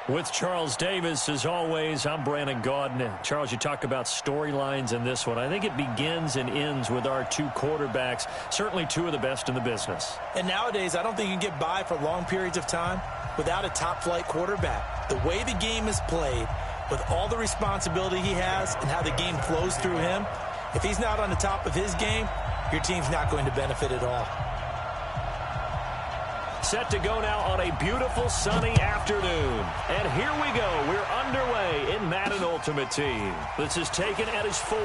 With Charles Davis, as always, I'm Brandon Gaudin. Charles, you talk about storylines in this one. I think it begins and ends with our two quarterbacks, certainly two of the best in the business. And nowadays, I don't think you can get by for long periods of time without a top-flight quarterback. The way the game is played, with all the responsibility he has and how the game flows through him, if he's not on the top of his game, your team's not going to benefit at all. Set to go now on a beautiful sunny afternoon. And here we go. We're underway in Madden Ultimate Team. This is taken at his 4.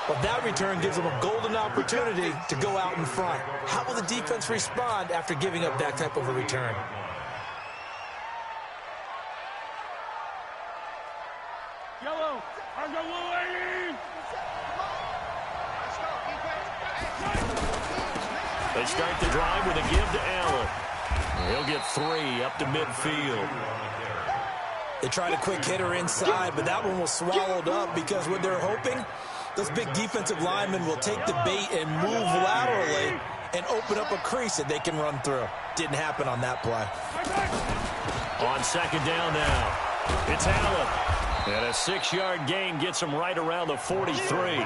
Well, that return gives them a golden opportunity to go out in front. How will the defense respond after giving up that type of a return? Yellow, on the lane. They start the drive with a give to Allen. He'll get 3 up to midfield. They tried a quick hitter inside, but that one was swallowed up because what they're hoping, those big defensive linemen will take the bait and move laterally and open up a crease that they can run through. Didn't happen on that play. On second down now, it's Allen. And a 6-yard gain gets him right around the 43.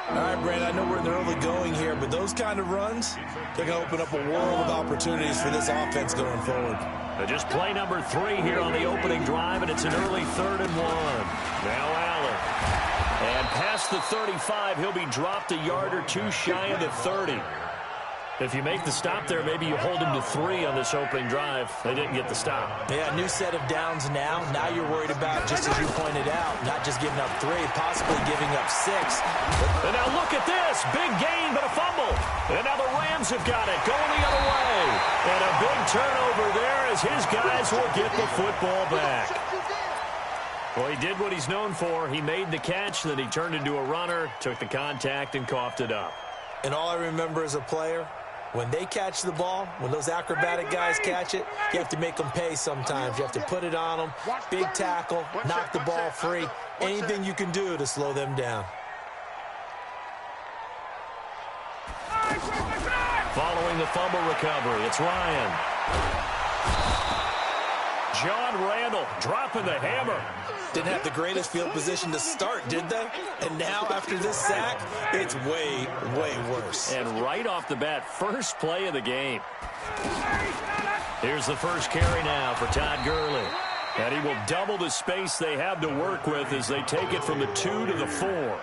All right, Brandon, I know we're in the early going here, but those kind of runs, they're going to open up a world of opportunities for this offense going forward. Just play number 3 here on the opening drive, and it's an early 3rd and 1. Now Allen. And past the 35, he'll be dropped a yard or 2 shy of the 30. If you make the stop there, maybe you hold him to 3 on this opening drive. They didn't get the stop. Yeah, new set of downs now. Now you're worried about, just as you pointed out, not just giving up 3, possibly giving up 6. And now look at this. Big gain, but a fumble. And now the Rams have got it, going the other way. And a big turnover there as his guys will get the football back. Well, he did what he's known for. He made the catch, then he turned into a runner, took the contact, and coughed it up. And all I remember as a player, when they catch the ball, when those acrobatic guys catch it, you have to make them pay sometimes. You have to put it on them, big tackle, knock the ball free, anything you can do to slow them down. Following the fumble recovery, it's Ryan. John Randall dropping the hammer. Didn't have the greatest field position to start, did they? And now, after this sack, it's way, way worse. And right off the bat, first play of the game. Here's the first carry now for Todd Gurley. And he will double the space they have to work with as they take it from the 2 to the 4.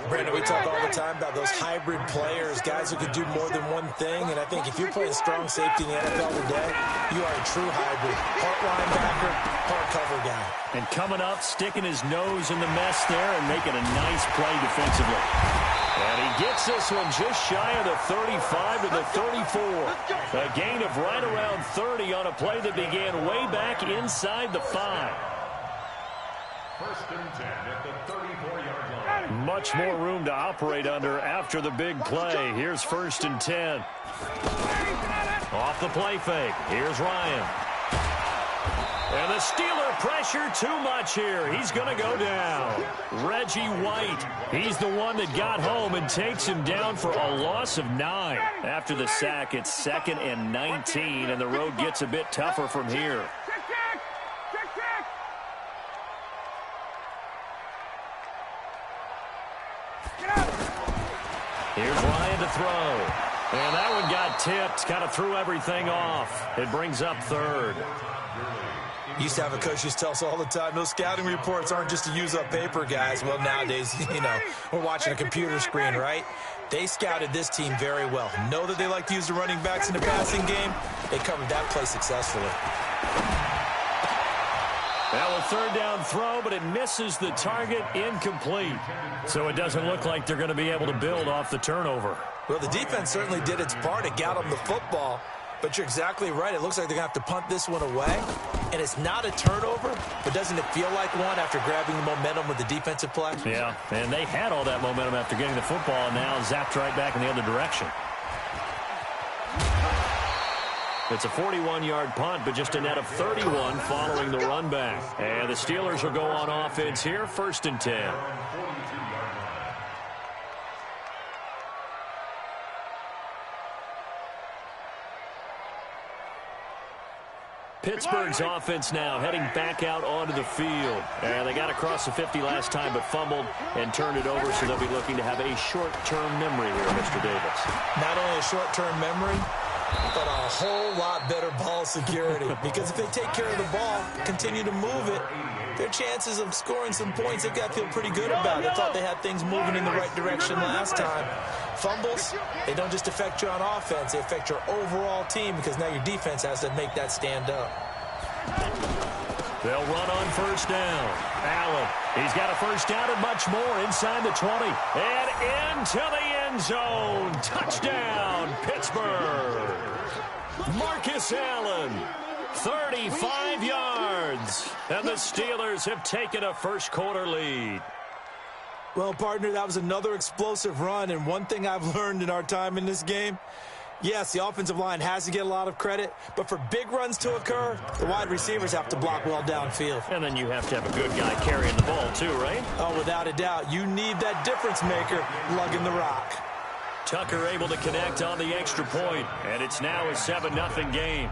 Brandon, we talk all the time about those hybrid players, guys who can do more than one thing, and I think if you're playing strong safety in the NFL today, you are a true hybrid. Part linebacker, part cover guy. And coming up, sticking his nose in the mess there and making a nice play defensively. And he gets this one just shy of the 35 to the 34. A gain of right around 30 on a play that began way back inside the 5. First and 10 at the 34-yard line. Much more room to operate under after the big play. Here's first and 10. Off the play fake. Here's Ryan. And the Steeler pressure too much here. He's going to go down. Reggie White. He's the one that got home and takes him down for a loss of 9. After the sack, it's 2nd and 19, and the road gets a bit tougher from here. Here's Ryan to throw. And that one got tipped, kind of threw everything off. It brings up 3rd. Used to have a coach who tell us all the time, those scouting reports aren't just to use up paper, guys. Well, nowadays, we're watching a computer screen, right? They scouted this team very well. Know that they like to use the running backs in the passing game. They covered that play successfully. Now a 3rd down throw, but it misses the target, incomplete. So it doesn't look like they're going to be able to build off the turnover. Well, the defense certainly did its part. It got them the football. But you're exactly right. It looks like they're going to have to punt this one away. And it's not a turnover, but doesn't it feel like one after grabbing the momentum with the defensive play? Yeah, and they had all that momentum after getting the football, and now zapped right back in the other direction. It's a 41-yard punt, but just a net of 31 following the run back. And the Steelers will go on offense here, 1st and 10. Pittsburgh's offense now heading back out onto the field. And they got across the 50 last time but fumbled and turned it over, so they'll be looking to have a short-term memory here, Mr. Davis. Not only a short-term memory, but a whole lot better ball security. Because if they take care of the ball, continue to move it, their chances of scoring some points, they've got to feel pretty good about it. I thought they had things moving in the right direction last time. Fumbles, they don't just affect you on offense, they affect your overall team because now your defense has to make that stand up. They'll run on first down. Allen, he's got a first down and much more inside the 20. And into the end zone. Touchdown, Pittsburgh. Marcus Allen, 35 yards. And the Steelers have taken a first-quarter lead. Well, partner, that was another explosive run, and one thing I've learned in our time in this game, yes, the offensive line has to get a lot of credit, but for big runs to occur, the wide receivers have to block well downfield. And then you have to have a good guy carrying the ball too, right? Oh, without a doubt. You need that difference maker lugging the rock. Tucker able to connect on the extra point, and it's now a 7-0 game.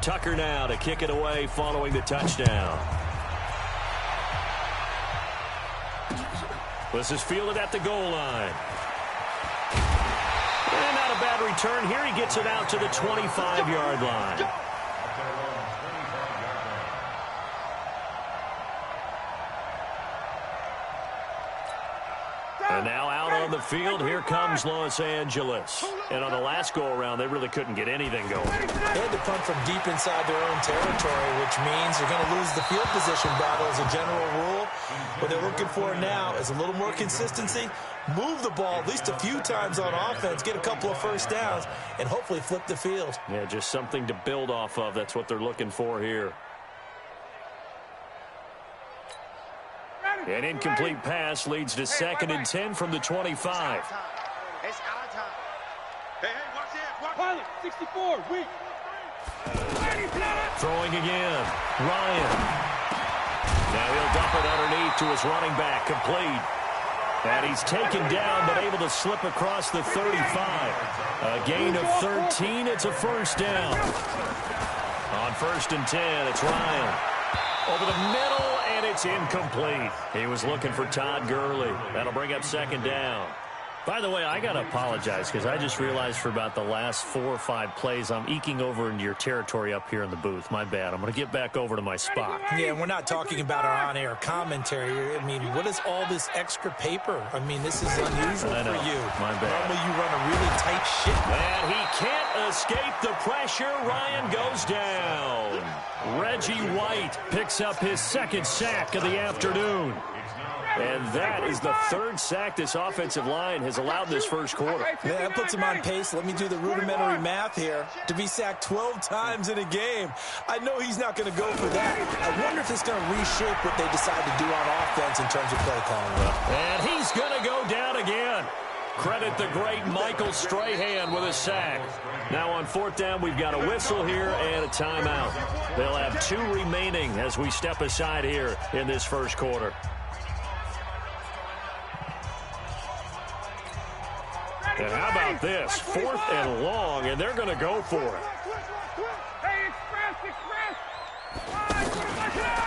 Tucker now to kick it away following the touchdown. This is fielded at the goal line. And not a bad return here. He gets it out to the 25-yard line. And now out on the field, here comes Los Angeles. And on the last go-around, they really couldn't get anything going. They had to punt from deep inside their own territory, which means they're going to lose the field position battle as a general rule. What they're looking for now is a little more consistency, move the ball at least a few times on offense, get a couple of first downs, and hopefully flip the field. Yeah, just something to build off of. That's what they're looking for here. An incomplete pass leads to 2nd and 10 from the 25. It's our time. Hey, watch it. Pilot, 64, weak. Throwing again. Ryan. Now he'll dump it underneath to his running back. Complete. And he's taken down but able to slip across the 35. A gain of 13. It's a first down. On 1st and 10, it's Ryan. Over the middle, and it's incomplete. He was looking for Todd Gurley. That'll bring up 2nd down. By the way, I got to apologize because I just realized for about the last 4 or 5 plays, I'm eking over into your territory up here in the booth. My bad. I'm going to get back over to my spot. Yeah, and we're not talking about our on-air commentary. I mean, what is all this extra paper? I mean, this is unusual for you. My bad. Normally you run a really tight ship. And he can't escape the pressure. Ryan goes down. Reggie White picks up his 2nd sack of the afternoon. And that is the 3rd sack this offensive line has allowed this first quarter. Yeah, that puts him on pace. Let me do the rudimentary math here. To be sacked 12 times in a game, I know he's not going to go for that. I wonder if it's going to reshape what they decide to do on offense in terms of play calling. And he's going to go down again. Credit the great Michael Strahan with a sack. Now on 4th down, we've got a whistle here and a timeout. They'll have 2 remaining as we step aside here in this first quarter. And how about this? 4th and long, and they're going to go for it.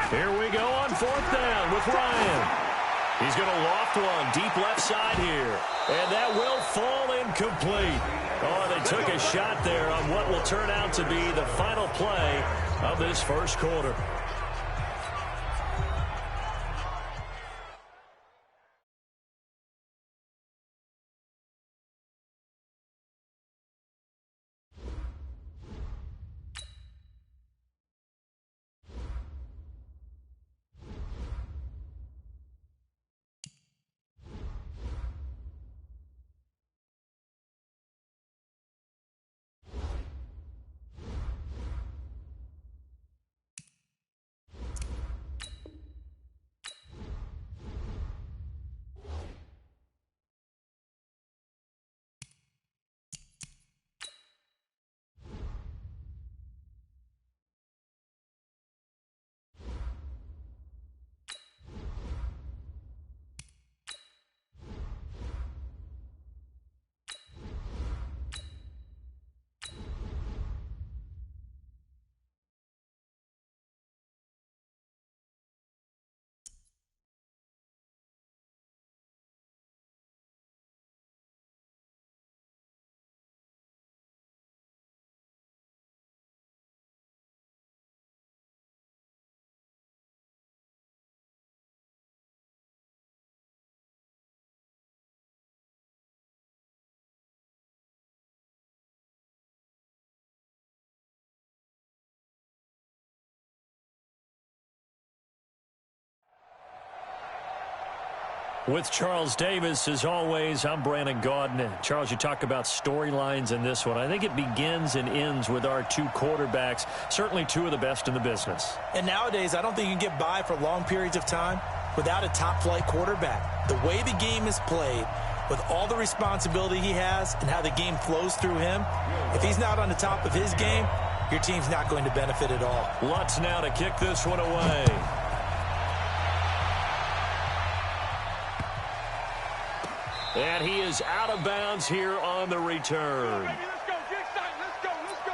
Here we go on 4th down with Ryan. He's going to loft one deep left side here. And that will fall incomplete. Oh, they took a shot there on what will turn out to be the final play of this first quarter. With Charles Davis, as always, I'm Brandon Gaudin. Charles, you talk about storylines in this one. I think it begins and ends with our two quarterbacks, certainly two of the best in the business. And nowadays, I don't think you can get by for long periods of time without a top-flight quarterback. The way the game is played, with all the responsibility he has and how the game flows through him, if he's not on the top of his game, your team's not going to benefit at all. Lutz now to kick this one away. And he is out of bounds here on the return. Let's go, get side. Let's go, let's go.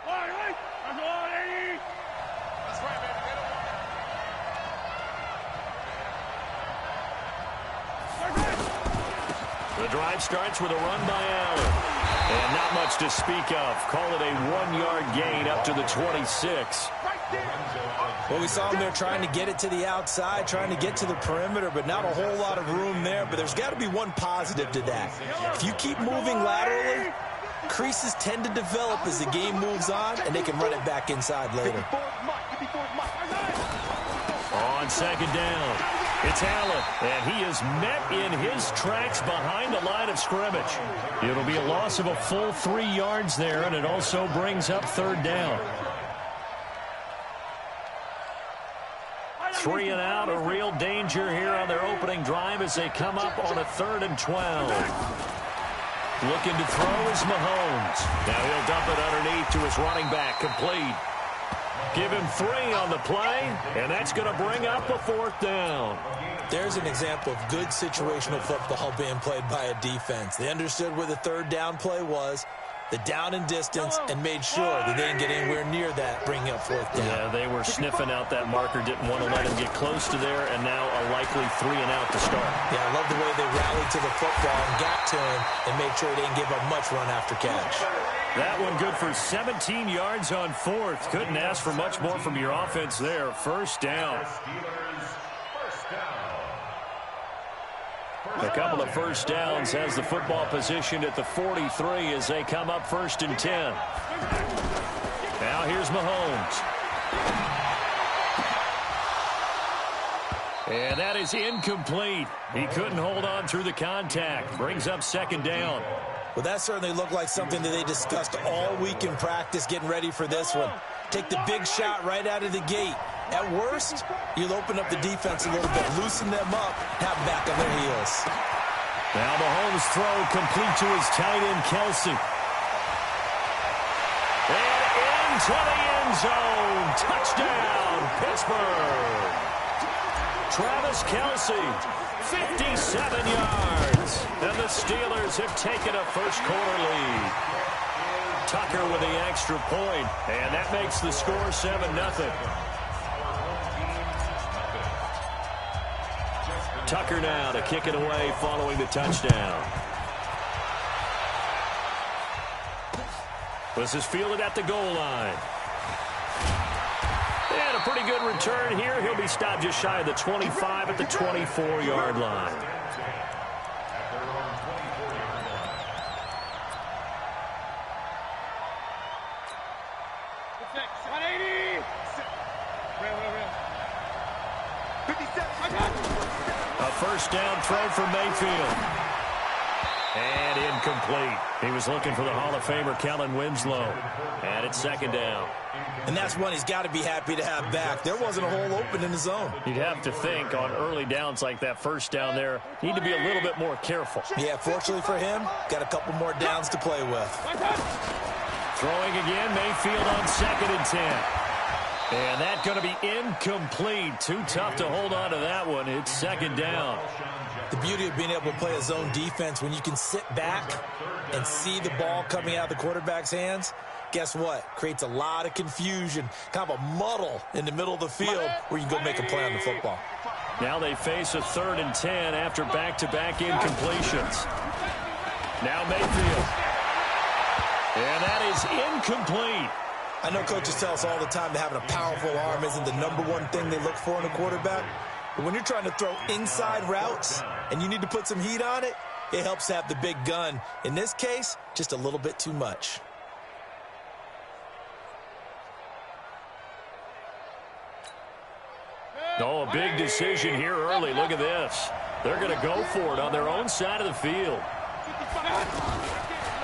All right, that's all they need. That's right, baby. The drive starts with a run by Allen. And not much to speak of. Call it a 1-yard gain up to the 26. Well, we saw him there trying to get it to the outside, trying to get to the perimeter, but not a whole lot of room there. But there's got to be one positive to that. If you keep moving laterally, creases tend to develop as the game moves on, and they can run it back inside later. On second down, it's Allen, and he is met in his tracks behind the line of scrimmage. It'll be a loss of a full 3 yards there, and it also brings up third down. 3 and out, a real danger here on their opening drive as they come up on a 3rd and 12. Looking to throw is Mahomes. Now he'll dump it underneath to his running back, complete. Give him 3 on the play, and that's going to bring up a 4th down. There's an example of good situational football being played by a defense. They understood where the 3rd down play was, the down and distance, and made sure that they didn't get anywhere near that, bringing up 4th down. Yeah, they were sniffing out that marker, didn't want to let him get close to there, and now a likely 3 and out to start. Yeah, I love the way they rallied to the football and got to him and made sure they didn't give up much run after catch. That one good for 17 yards on 4th. Couldn't ask for much more from your offense there. 1st down. A couple of 1st downs has the football positioned at the 43 as they come up 1st and 10. Now here's Mahomes. And that is incomplete. He couldn't hold on through the contact. Brings up 2nd down. Well, that certainly looked like something that they discussed all week in practice getting ready for this one. Take the big shot right out of the gate. At worst, you'll open up the defense a little bit, loosen them up, have them back on their heels. Now Mahomes' throw complete to his tight end, Kelsey. And into the end zone. Touchdown, Pittsburgh. Travis Kelsey, 57 yards. And the Steelers have taken a first-quarter lead. Tucker with the extra point, and that makes the score 7-0. Tucker now to kick it away following the touchdown. This is fielded at the goal line. And a pretty good return here. He'll be stopped just shy of the 25 at the 24-yard line. A 1st down throw for Mayfield. And incomplete. He was looking for the Hall of Famer, Kellen Winslow. And it's 2nd down. And that's one he's got to be happy to have back. There wasn't a hole open in the zone. You'd have to think on early downs like that 1st down there, you need to be a little bit more careful. Yeah, fortunately for him, got a couple more downs to play with. Throwing again, Mayfield on 2nd and 10. And that's going to be incomplete. Too tough to hold on to that one. It's 2nd down. The beauty of being able to play a zone defense when you can sit back and see the ball coming out of the quarterback's hands, guess what? Creates a lot of confusion, kind of a muddle in the middle of the field where you can go make a play on the football. Now they face a 3rd and 10 after back-to-back incompletions. Now Mayfield. And that is incomplete. I know coaches tell us all the time that having a powerful arm isn't the #1 thing they look for in a quarterback. But when you're trying to throw inside routes and you need to put some heat on it, it helps have the big gun. In this case, just a little bit too much. Oh, a big decision here early. Look at this. They're going to go for it on their own side of the field.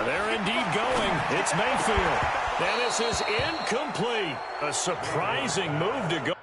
They're indeed going. It's Mayfield. And this is incomplete. A surprising move to go.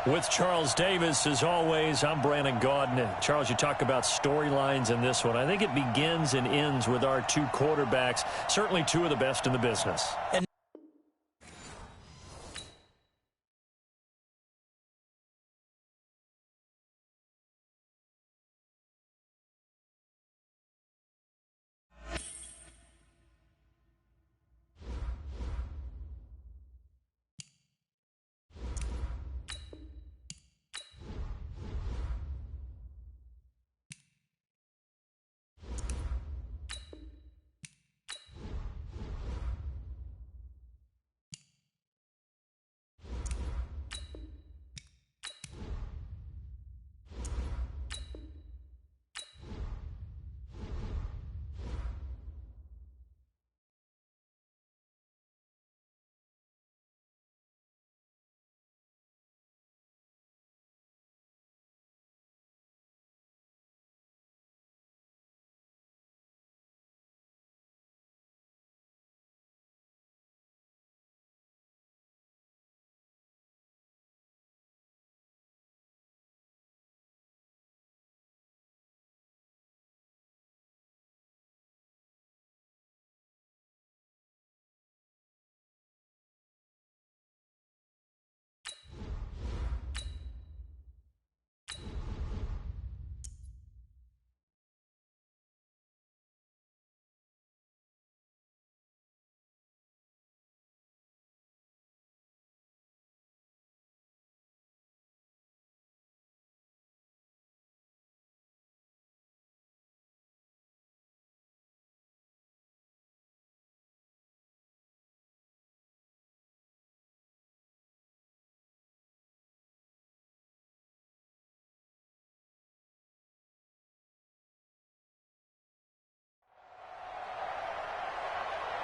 With Charles Davis, as always, I'm Brandon Gaudin. Charles, you talk about storylines in this one. I think it begins and ends with our two quarterbacks, certainly two of the best in the business.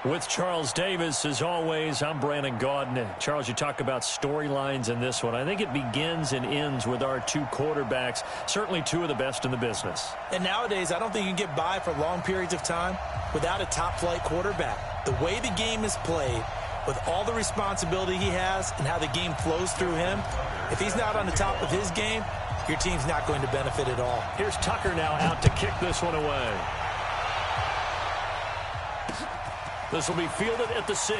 With Charles Davis, as always, I'm Brandon Gaudin. Charles, you talk about storylines in this one. I think it begins and ends with our two quarterbacks, certainly two of the best in the business. And nowadays, I don't think you can get by for long periods of time without a top-flight quarterback. The way the game is played, with all the responsibility he has and how the game flows through him, if he's not on the top of his game, your team's not going to benefit at all. Here's Tucker now out to kick this one away. This will be fielded at the 6.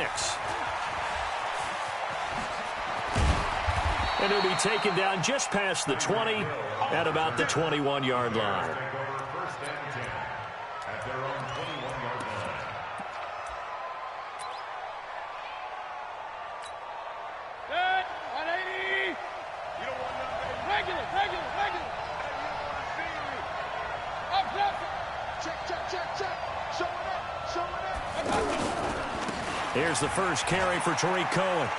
And it'll be taken down just past the 20 at about the 21-yard line. First and 10 at their own 21-yard line. Here's the first carry for Tariq Cohen.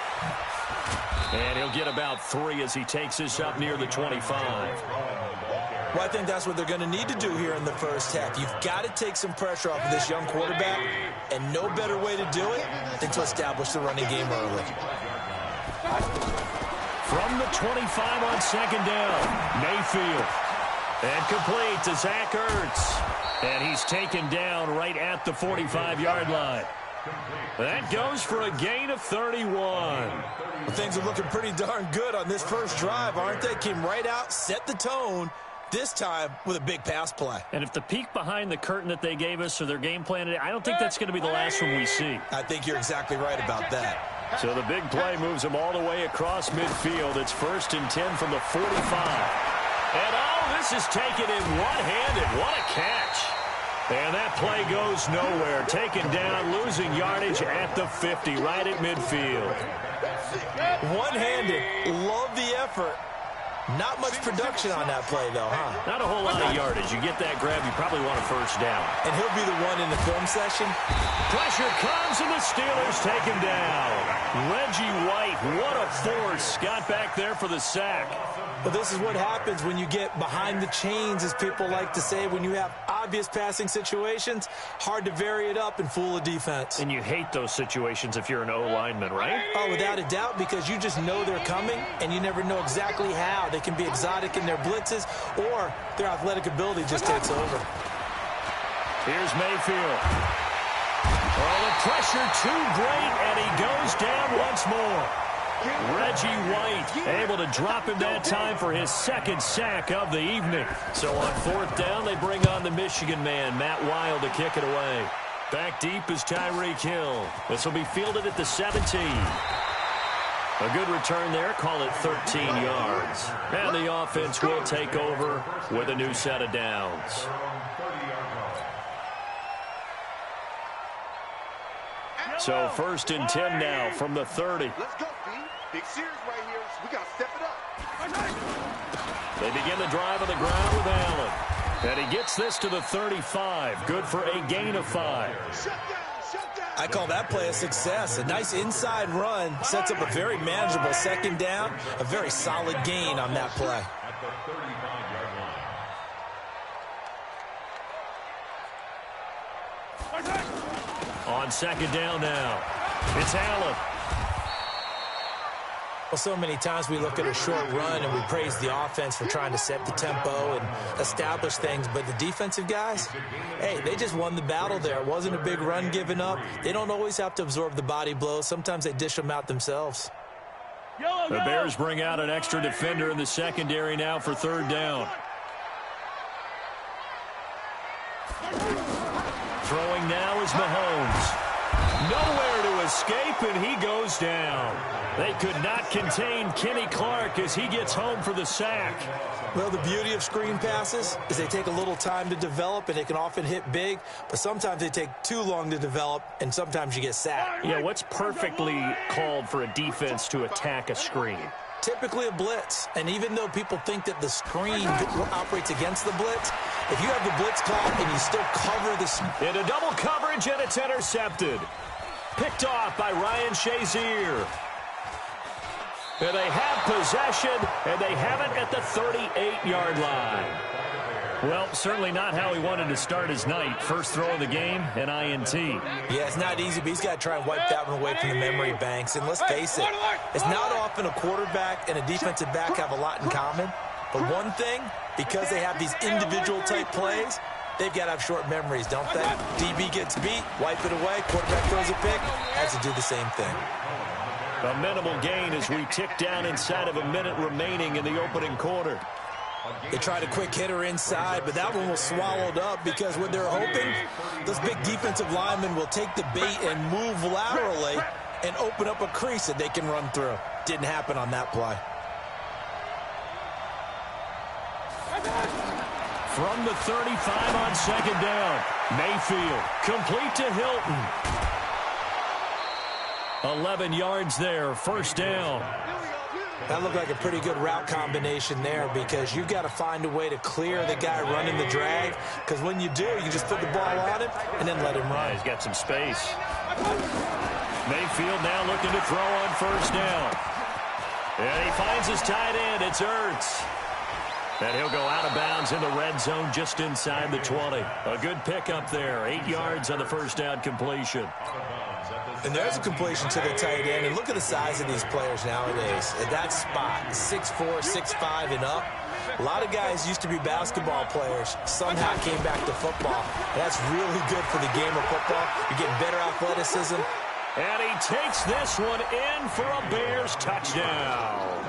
And he'll get about 3 as he takes this up near the 25. Well, I think that's what they're going to need to do here in the first half. You've got to take some pressure off of this young quarterback, and no better way to do it than to establish the running game early. From the 25 on second down, Mayfield. And complete to Zach Ertz. And he's taken down right at the 45-yard line. That goes for a gain of 31. Well, things are looking pretty darn good on this first drive, aren't they? Came right out, set the tone, this time with a big pass play. And if the peek behind the curtain that they gave us or their game plan, I don't think that's going to be the last one we see. I think you're exactly right about that. So the big play moves them all the way across midfield. It's 1st and 10 from the 45. And this is taken in one-handed. What a catch. And that play goes nowhere. Taken down, losing yardage at the 50, right at midfield. One-handed. Love the effort. Not much production on that play, though, huh? Not a whole lot of yardage. You get that grab, you probably want a first down. And he'll be the one in the film session. Pressure comes, and the Steelers take him down. Reggie White, what a force. Got back there for the sack. Well, this is what happens when you get behind the chains, as people like to say. When you have obvious passing situations, hard to vary it up and fool a defense. And you hate those situations if you're an O-lineman, right? Oh, without a doubt, because you just know they're coming, and you never know exactly how. They can be exotic in their blitzes, or their athletic ability just takes over. Here's Mayfield. Oh, the pressure too great, and he goes down once more. Reggie White able to drop him that time for his second sack of the evening. So on 4th down, they bring on the Michigan man, Matt Wild, to kick it away. Back deep is Tyreek Hill. This will be fielded at the 17. A good return there, call it 13 yards. And the offense will take over with a new set of downs. So 1st and 10 now from the 30. Let's go, B. Big series right here. We got to step it up. They begin the drive on the ground with Allen. And he gets this to the 35. Good for a gain of 5. Shut down. I call that play a success. A nice inside run sets up a very manageable second down. A very solid gain on that play. On second down now, it's Allen. Well, so many times we look at a short run and we praise the offense for trying to set the tempo and establish things, but the defensive guys, hey, they just won the battle there. It wasn't a big run given up. They don't always have to absorb the body blows. Sometimes they dish them out themselves. The Bears bring out an extra defender in the secondary now for 3rd down. Throwing now is Mahomes. Nowhere to escape, and he goes down. They could not contain Kenny Clark as he gets home for the sack. Well, the beauty of screen passes is they take a little time to develop, and they can often hit big, but sometimes they take too long to develop, and sometimes you get sacked. Yeah, what's perfectly called for a defense to attack a screen? Typically a blitz, and even though people think that the screen operates against the blitz, if you have the blitz call and you still cover the... Into double coverage, and it's intercepted. Picked off by Ryan Shazier. And they have possession, and they have it at the 38-yard line. Well, certainly not how he wanted to start his night. First throw of the game, an INT. Yeah, it's not easy, but he's got to try and wipe that one away from the memory banks. And let's face it, it's not often a quarterback and a defensive back have a lot in common. But one thing, because they have these individual type plays, they've got to have short memories, don't they? DB gets beat, wipe it away, quarterback throws a pick, has to do the same thing. A minimal gain as we tick down inside of a minute remaining in the opening quarter. They tried a quick hitter inside, but that one was swallowed up because what they're hoping, those big defensive linemen will take the bait and move laterally and open up a crease that they can run through. Didn't happen on that play. From the 35 on second down, Mayfield complete to Hilton. 11 yards there, 1st down. That looked like a pretty good route combination there because you've got to find a way to clear the guy running the drag, because when you do, you just put the ball on him and then let him run. Yeah, he's got some space. Mayfield now looking to throw on first down. And he finds his tight end. It's Ertz. And he'll go out of bounds in the red zone just inside the 20. A good pickup there. 8 yards on the first down completion. And there's a completion to the tight end. And look at the size of these players nowadays. At that spot, 6'4", 6'5", and up. A lot of guys used to be basketball players. Somehow came back to football. And that's really good for the game of football. You're getting better athleticism. And he takes this one in for a Bears touchdown.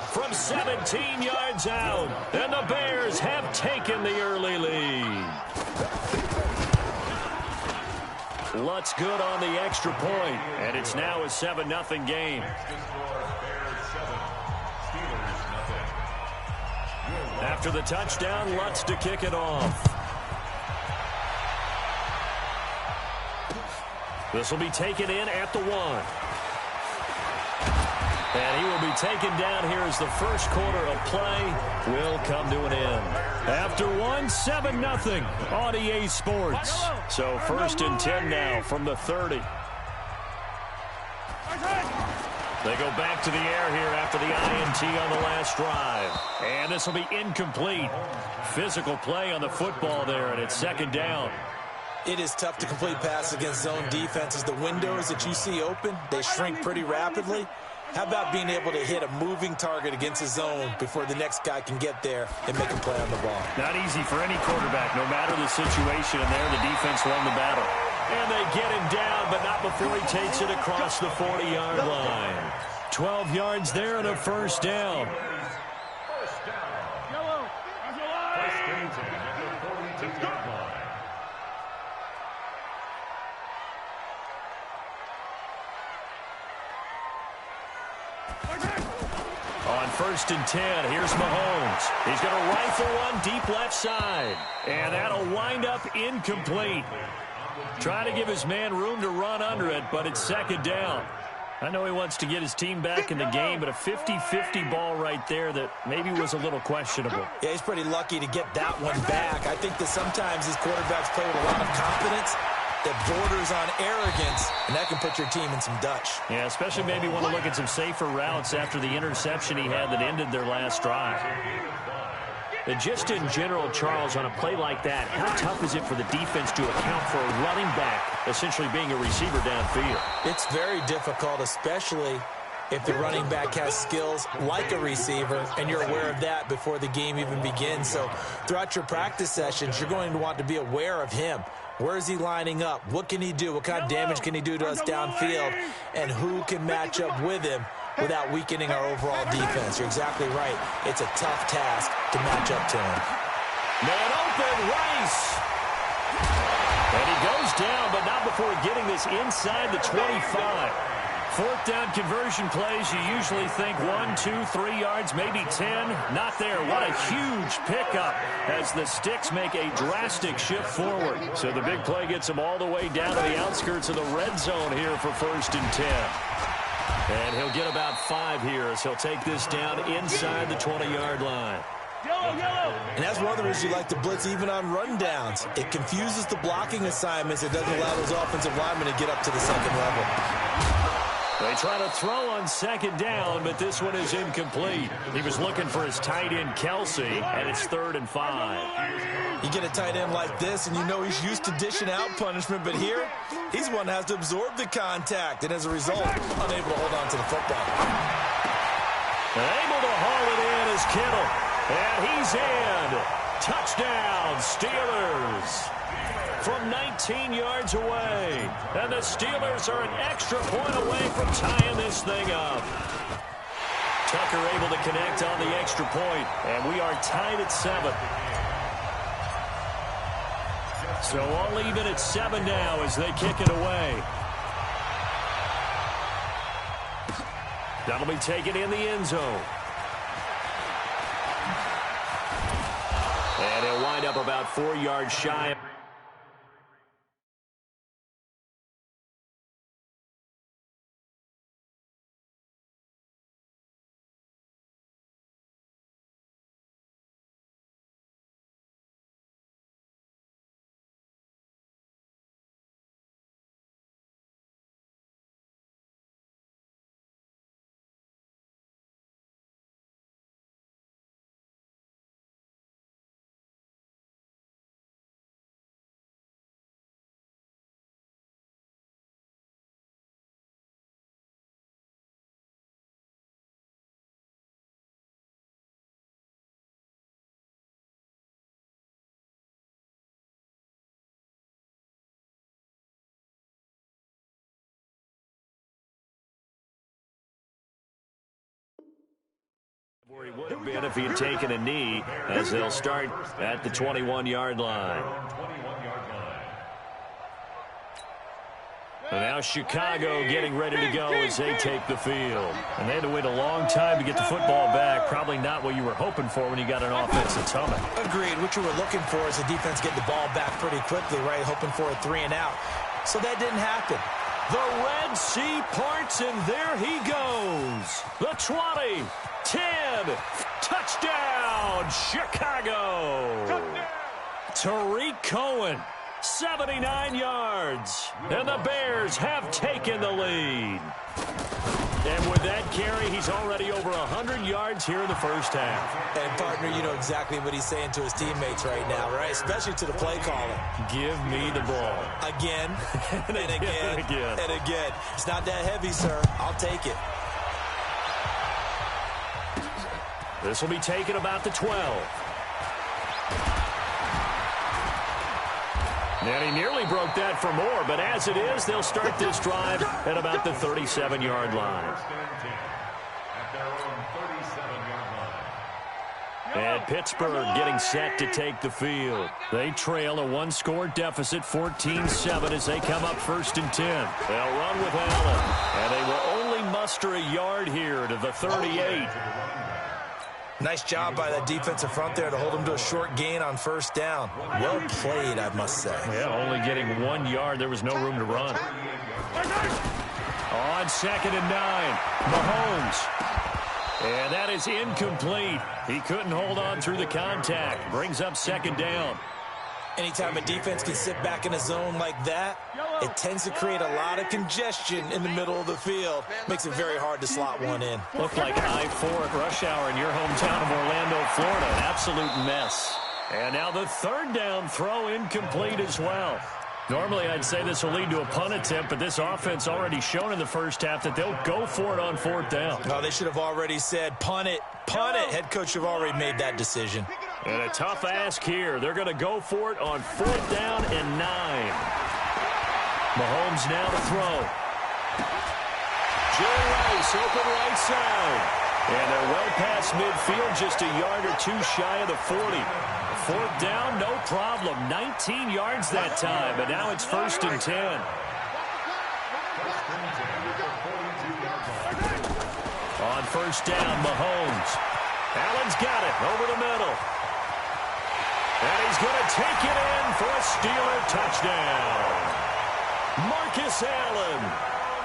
From 17 yards out, and the Bears have taken the early lead. Lutz good on the extra point, and it's now a 7-0 game. After the touchdown, Lutz to kick it off. This will be taken in at the 1. And he will be taken down here as the first quarter of play will come to an end. After 1, 7-0 on EA Sports. So 1st and 10 now from the 30. They go back to the air here after the INT on the last drive. And this will be incomplete. Physical play on the football there, and it's 2nd down. It is tough to complete passes against zone defenses. The windows that you see open, they shrink pretty rapidly. How about being able to hit a moving target against a zone before the next guy can get there and make a play on the ball? Not easy for any quarterback, no matter the situation. And there, the defense won the battle. And they get him down, but not before he takes it across the 40-yard line. 12 yards there and a first down. On 1st and 10, here's Mahomes. He's going to rifle one deep left side. And that'll wind up incomplete. Trying to give his man room to run under it, but it's 2nd down. I know he wants to get his team back in the game, but a 50-50 ball right there that maybe was a little questionable. Yeah, he's pretty lucky to get that one back. I think that sometimes these quarterbacks play with a lot of confidence that borders on arrogance, and that can put your team in some Dutch. Yeah, especially maybe want to look at some safer routes after the interception he had that ended their last drive. And just in general, Charles, on a play like that, how tough is it for the defense to account for a running back essentially being a receiver downfield? It's very difficult, especially if the running back has skills like a receiver, and you're aware of that before the game even begins. So throughout your practice sessions, you're going to want to be aware of him. Where is he lining up? What can he do? What kind of damage can he do to us downfield? And who can match up with him without weakening our overall defense? You're exactly right. It's a tough task to match up to him. Man open, Rice. And he goes down, but not before getting this inside the 25. 4th down conversion plays, you usually think 1, 2, 3 yards, maybe 10. Not there. What a huge pickup as the Sticks make a drastic shift forward. So the big play gets them all the way down to the outskirts of the red zone here for 1st and 10. And he'll get about 5 here as he'll take this down inside the 20-yard line. And that's one of the reasons you like to blitz even on rundowns. It confuses the blocking assignments. It doesn't allow those offensive linemen to get up to the 2nd level. They try to throw on 2nd down, but this one is incomplete. He was looking for his tight end, Kelsey, and it's 3rd and 5. You get a tight end like this, and you know he's used to dishing out punishment, but here, he's one that has to absorb the contact, and as a result, unable to hold on to the football. Able to haul it in is Kittle, and he's in. Touchdown, Steelers. From 19 yards away. And the Steelers are an extra point away from tying this thing up. Tucker able to connect on the extra point, and we are tied at 7. So all even at 7 now as they kick it away. That'll be taken in the end zone. And he'll wind up about 4 yards shy. would have been if he had taken a knee, as they'll start at the 21-yard line. And now Chicago getting ready to go as they take the field. And they had to wait a long time to get the football back. Probably not what you were hoping for when you got an offense that's humming. Agreed. What you were looking for is the defense get the ball back pretty quickly, right? Hoping for a 3-and-out. So that didn't happen. The Red Sea parts, and there he goes. The 20, 10, touchdown, Chicago. Tariq Cohen. 79 yards, and the Bears have taken the lead. And with that carry, he's already over 100 yards here in the first half. And, partner, you know exactly what he's saying to his teammates right now, right? Especially to the play caller. Give me the ball. Again, and again, and again. It's not that heavy, sir. I'll take it. This will be taken about the 12. And he nearly broke that for more, but as it is, they'll start this drive at about the 37-yard line. And Pittsburgh getting set to take the field. They trail a one-score deficit, 14-7, as they come up 1st and 10. They'll run with Allen, and they will only muster a yard here to the 38. Nice job by that defensive front there to hold him to a short gain on 1st down. Well played, I must say. Yeah, only getting 1 yard. There was no room to run. On 2nd and 9, Mahomes. And that is incomplete. He couldn't hold on through the contact. Brings up 2nd down. Anytime a defense can sit back in a zone like that, it tends to create a lot of congestion in the middle of the field. Makes it very hard to slot one in. Looked like I-4 at rush hour in your hometown of Orlando, Florida. An absolute mess. And now the 3rd down throw incomplete as well. Normally I'd say this will lead to a punt attempt, but this offense already shown in the first half that they'll go for it on 4th down. Oh, they should have already said punt it, punt it. Head coach should have already made that decision. And a tough ask here. They're going to go for it on 4th down and 9. Mahomes now to throw. Jerry Rice open right side. And they're well past midfield, just a yard or two shy of the 40. 4th down, no problem. 19 yards that time, but now it's 1st and 10. On 1st down, Mahomes. Allen's got it over the middle. And he's going to take it in for a Steeler touchdown. Marcus Allen,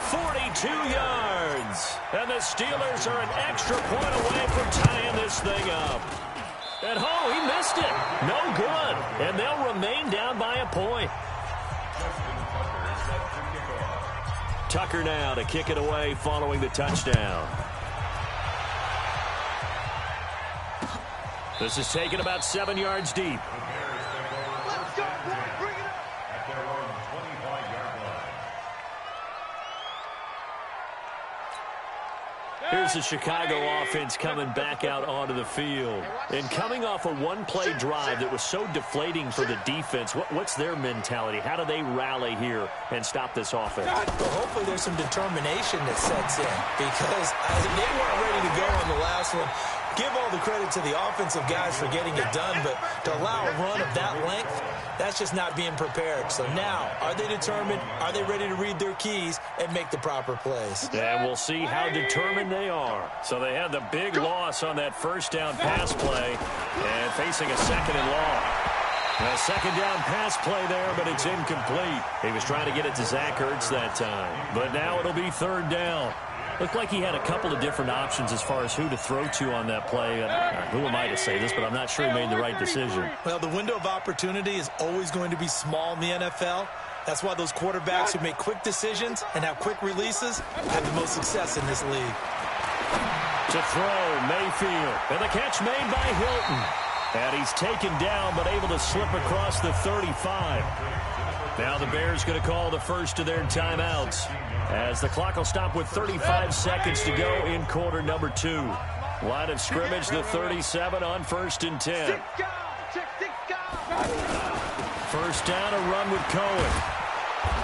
42 yards. And the Steelers are an extra point away from tying this thing up. And oh, he missed it. No good. And they'll remain down by a point. Tucker now to kick it away following the touchdown. This is taken about 7 yards deep. Let's go, boy. Bring it up. At their own 25-yard line. Here's the Chicago offense coming back out onto the field. And coming off a one-play drive that was so deflating for the defense, what's their mentality? How do they rally here and stop this offense? Well, hopefully there's some determination that sets in, because they weren't ready to go on the last one. Give all the credit to the offensive guys for getting it done, but to allow a run of that length, that's just not being prepared. So now, are they determined? Are they ready to read their keys and make the proper plays? And we'll see how determined they are. So they had the big loss on that 1st down pass play and facing a 2nd and long. A 2nd down pass play there, but it's incomplete. He was trying to get it to Zach Ertz that time. But now it'll be 3rd down. Looked like he had a couple of different options as far as who to throw to on that play. Who am I to say this, but I'm not sure he made the right decision. Well, the window of opportunity is always going to be small in the NFL. That's why those quarterbacks who make quick decisions and have quick releases have the most success in this league. To throw, Mayfield. And the catch made by Hilton. And he's taken down, but able to slip across the 35. Now the Bears going to call the first of their timeouts, as the clock will stop with 35 seconds to go in quarter number 2. Line of scrimmage, the 37 on 1st and 10. 6 guys. Check 6 guys. 1st down, a run with Cohen.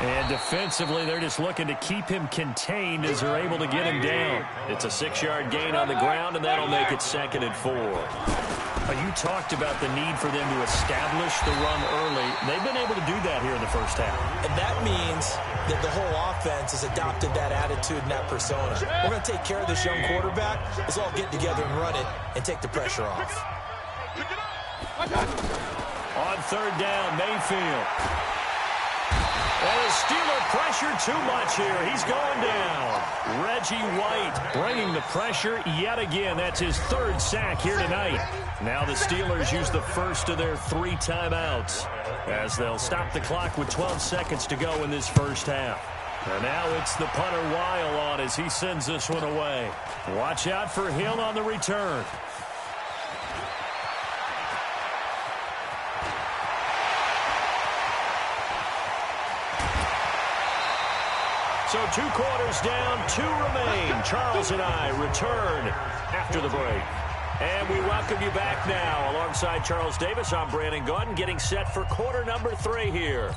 And defensively, they're just looking to keep him contained as they're able to get him down. It's a 6-yard gain on the ground, and that'll make it 2nd and 4. You talked about the need for them to establish the run early. They've been able to do that here in the first half. And that means that the whole offense has adopted that attitude and that persona. We're going to take care of this young quarterback. Let's all get together and run it and take the pressure off. On 3rd down, Mayfield. And the Steeler pressure too much here. He's going down. Reggie White bringing the pressure yet again. That's his 3rd sack here tonight. Now the Steelers use the first of their 3 timeouts as they'll stop the clock with 12 seconds to go in this first half. And now it's the punter Weil on as he sends this one away. Watch out for Hill on the return. So 2 quarters down, 2 remain. Charles and I return after the break. And we welcome you back now. Alongside Charles Davis, I'm Brandon Gaudin, getting set for quarter number 3 here.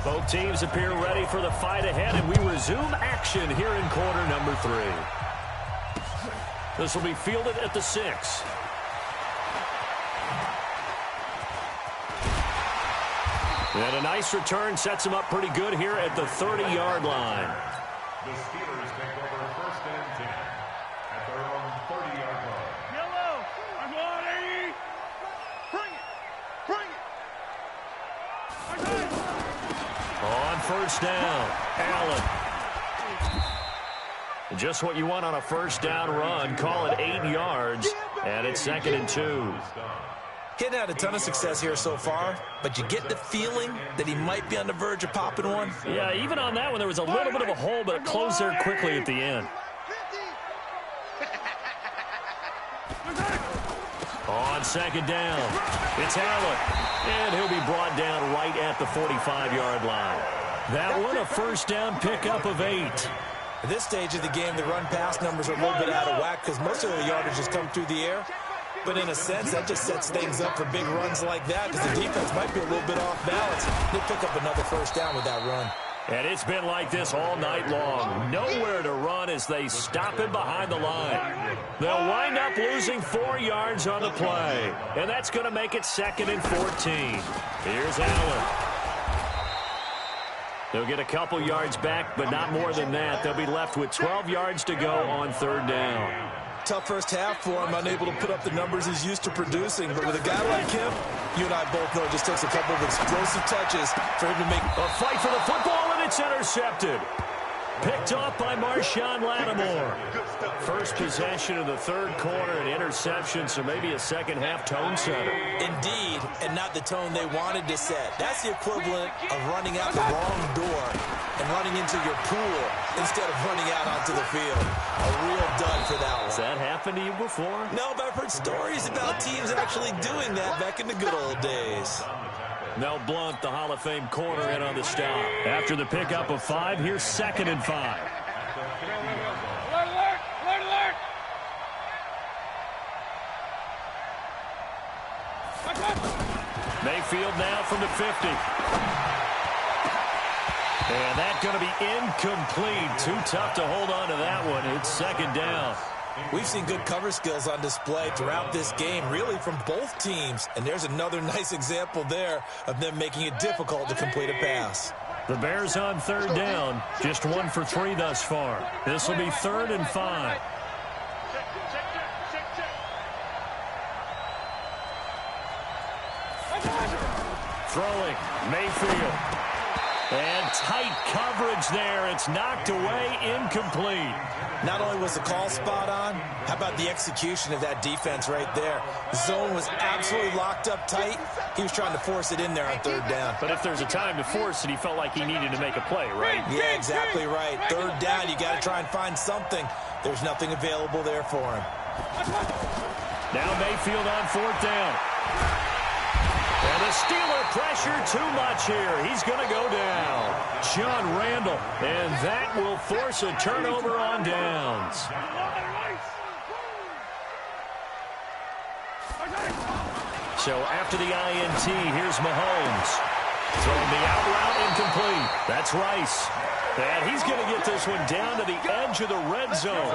Both teams appear ready for the fight ahead, and we resume action here in quarter number 3. This will be fielded at the 6. And a nice return sets him up pretty good here at the 30-yard line. The Steelers take over 1st and 10 at their own 30-yard line. Yellow, I'm on 80. Bring it. On 1st down, Allen. Just what you want on a 1st down run. Call it 8 yards, and it's 2nd and 2. He's had a ton of success here so far, but you get the feeling that he might be on the verge of popping one. Yeah, even on that one, there was a little bit of a hole, but it closed there quickly at the end. On 2nd down, it's Allen, and he'll be brought down right at the 45-yard line. That one, a 1st down pickup of 8. At this stage of the game, the run-pass numbers are a little bit out of whack because most of the yardage has come through the air. But in a sense, that just sets things up for big runs like that because the defense might be a little bit off balance. They pick up another 1st down with that run. And it's been like this all night long. Nowhere to run as they stop him behind the line. They'll wind up losing 4 yards on the play. And that's going to make it 2nd and 14. Here's Allen. They'll get a couple yards back, but not more than that. They'll be left with 12 yards to go on 3rd down. Tough first half for him, unable to put up the numbers he's used to producing. But with a guy like him, you and I both know it just takes a couple of explosive touches for him to make a fight for the football, and it's intercepted. Picked off by Marshawn Lattimore. First possession of the 3rd quarter, an interception, so maybe a second-half tone setter. Indeed, and not the tone they wanted to set. That's the equivalent of running out the wrong door and running into your pool instead of running out onto the field. A real dud for that one. Has that happened to you before? No, but I've heard stories about teams actually doing that back in the good old days. Mel Blount, the Hall of Fame corner, in on the stop. After the pickup of 5, here's 2nd and 5. Alert! Mayfield now from the 50. And that's going to be incomplete. Too tough to hold on to that one. It's 2nd down. We've seen good cover skills on display throughout this game, really from both teams. And there's another nice example there of them making it difficult to complete a pass. The Bears on 3rd down, just 1 for 3 thus far. This will be 3rd and 5. Throwing, Mayfield. And tight coverage there. It's knocked away, incomplete. Not only was the call spot on, how about the execution of that defense right there? The zone was absolutely locked up tight. He was trying to force it in there on 3rd down. But if there's a time to force it, he felt like he needed to make a play, right? Yeah, exactly right. 3rd down, you got to try and find something. There's nothing available there for him. Now Mayfield on 4th down. And the Steeler pressure too much here. He's going to go down. John Randall. And that will force a turnover on downs. So after the INT, here's Mahomes. Throwing the out route incomplete. That's Rice. And he's going to get this one down to the edge of the red zone.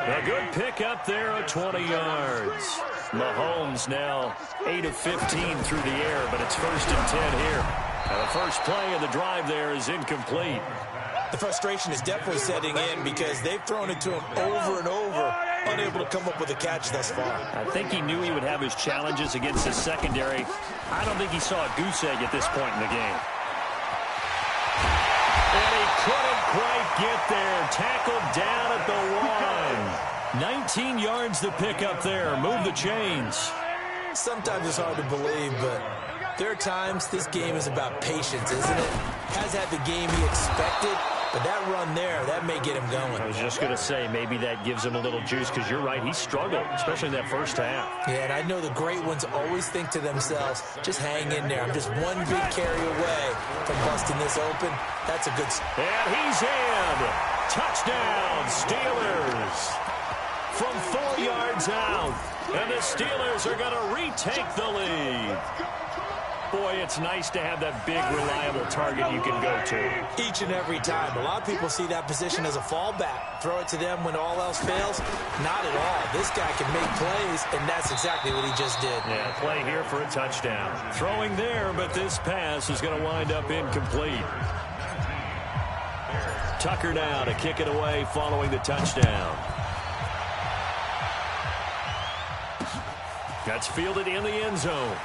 A good pick up there at 20 yards. Mahomes now 8 of 15 through the air, but it's 1st and 10 here. And the first play of the drive there is incomplete. The frustration is definitely setting in because they've thrown it to him over and over, unable to come up with a catch thus far. I think he knew he would have his challenges against his secondary. I don't think he saw a goose egg at this point in the game. And he couldn't quite get there. Tackled down at the 1. 19 yards to pick up there. Move the chains. Sometimes it's hard to believe, but there are times this game is about patience, isn't it? Has had the game he expected, but that run there, that may get him going. I was just going to say, maybe that gives him a little juice, because you're right, he struggled, especially in that first half. Yeah, and I know the great ones always think to themselves, just hang in there. I'm just one big carry away from busting this open. That's a good... And he's in. Touchdown, Steelers. From 4 yards out. And the Steelers are going to retake the lead. Boy, it's nice to have that big, reliable target you can go to. Each and every time. A lot of people see that position as a fallback. Throw it to them when all else fails. Not at all. This guy can make plays, and that's exactly what he just did. Yeah, play here for a touchdown. Throwing there, but this pass is going to wind up incomplete. Tucker now to kick it away following the touchdown. That's fielded in the end zone.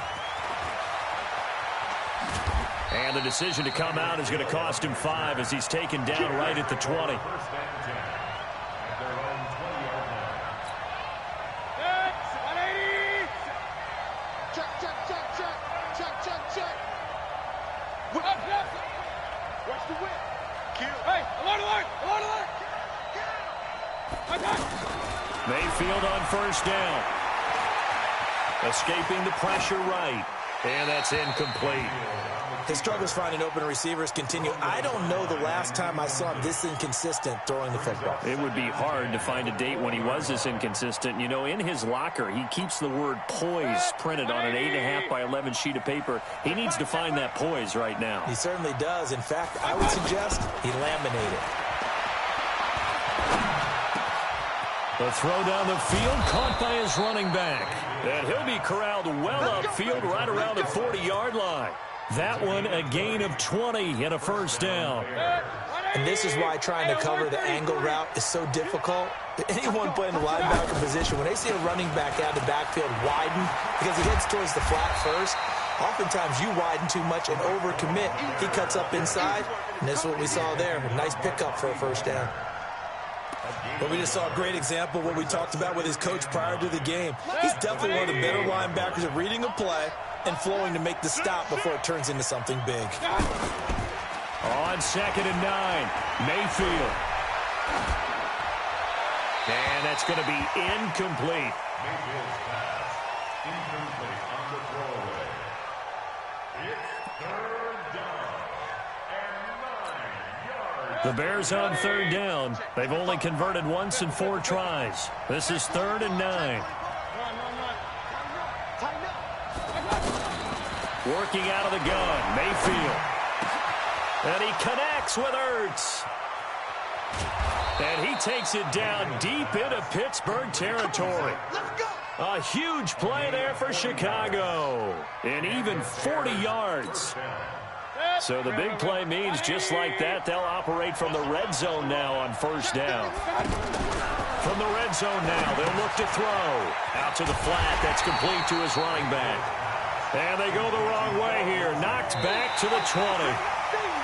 And the decision to come out is going to cost him 5 as he's taken down right at the 20. Watch the whip. Hey, alert! Mayfield on first down. Escaping the pressure right. And that's incomplete. His struggles finding open receivers continue. I don't know the last time I saw him this inconsistent throwing the football. It would be hard to find a date when he was this inconsistent. You know, in his locker, he keeps the word poise printed on an 8.5 by 11 sheet of paper. He needs to find that poise right now. He certainly does. In fact, I would suggest he laminate it. The throw down the field, caught by his running back. And he'll be corralled well upfield right around the 40-yard line. That one a gain of 20 and a first down. And this is why trying to cover the angle route is so difficult. Anyone playing the linebacker position, when they see a running back out of the backfield widen because he heads towards the flat first, oftentimes you widen too much and overcommit. He cuts up inside, and this is what we saw there. A nice pickup for a first down. Well, we just saw a great example of what we talked about with his coach prior to the game. He's definitely one of the better linebackers at reading a play and flowing to make the stop before it turns into something big. On 2nd and 9, Mayfield. And that's going to be incomplete. Mayfield's pass. Incomplete on the throwaway. It's 3rd down and 9 yards. The Bears on 3rd down. They've only converted once in 4 tries. This is 3rd and 9. Working out of the gun, Mayfield. And he connects with Ertz. And he takes it down deep into Pittsburgh territory. A huge play there for Chicago. And even 40 yards. So the big play means just like that, they'll operate from the red zone now on first down. From the red zone now, they'll look to throw. Out to the flat, that's complete to his running back. And they go the wrong way here. Knocked back to the 20.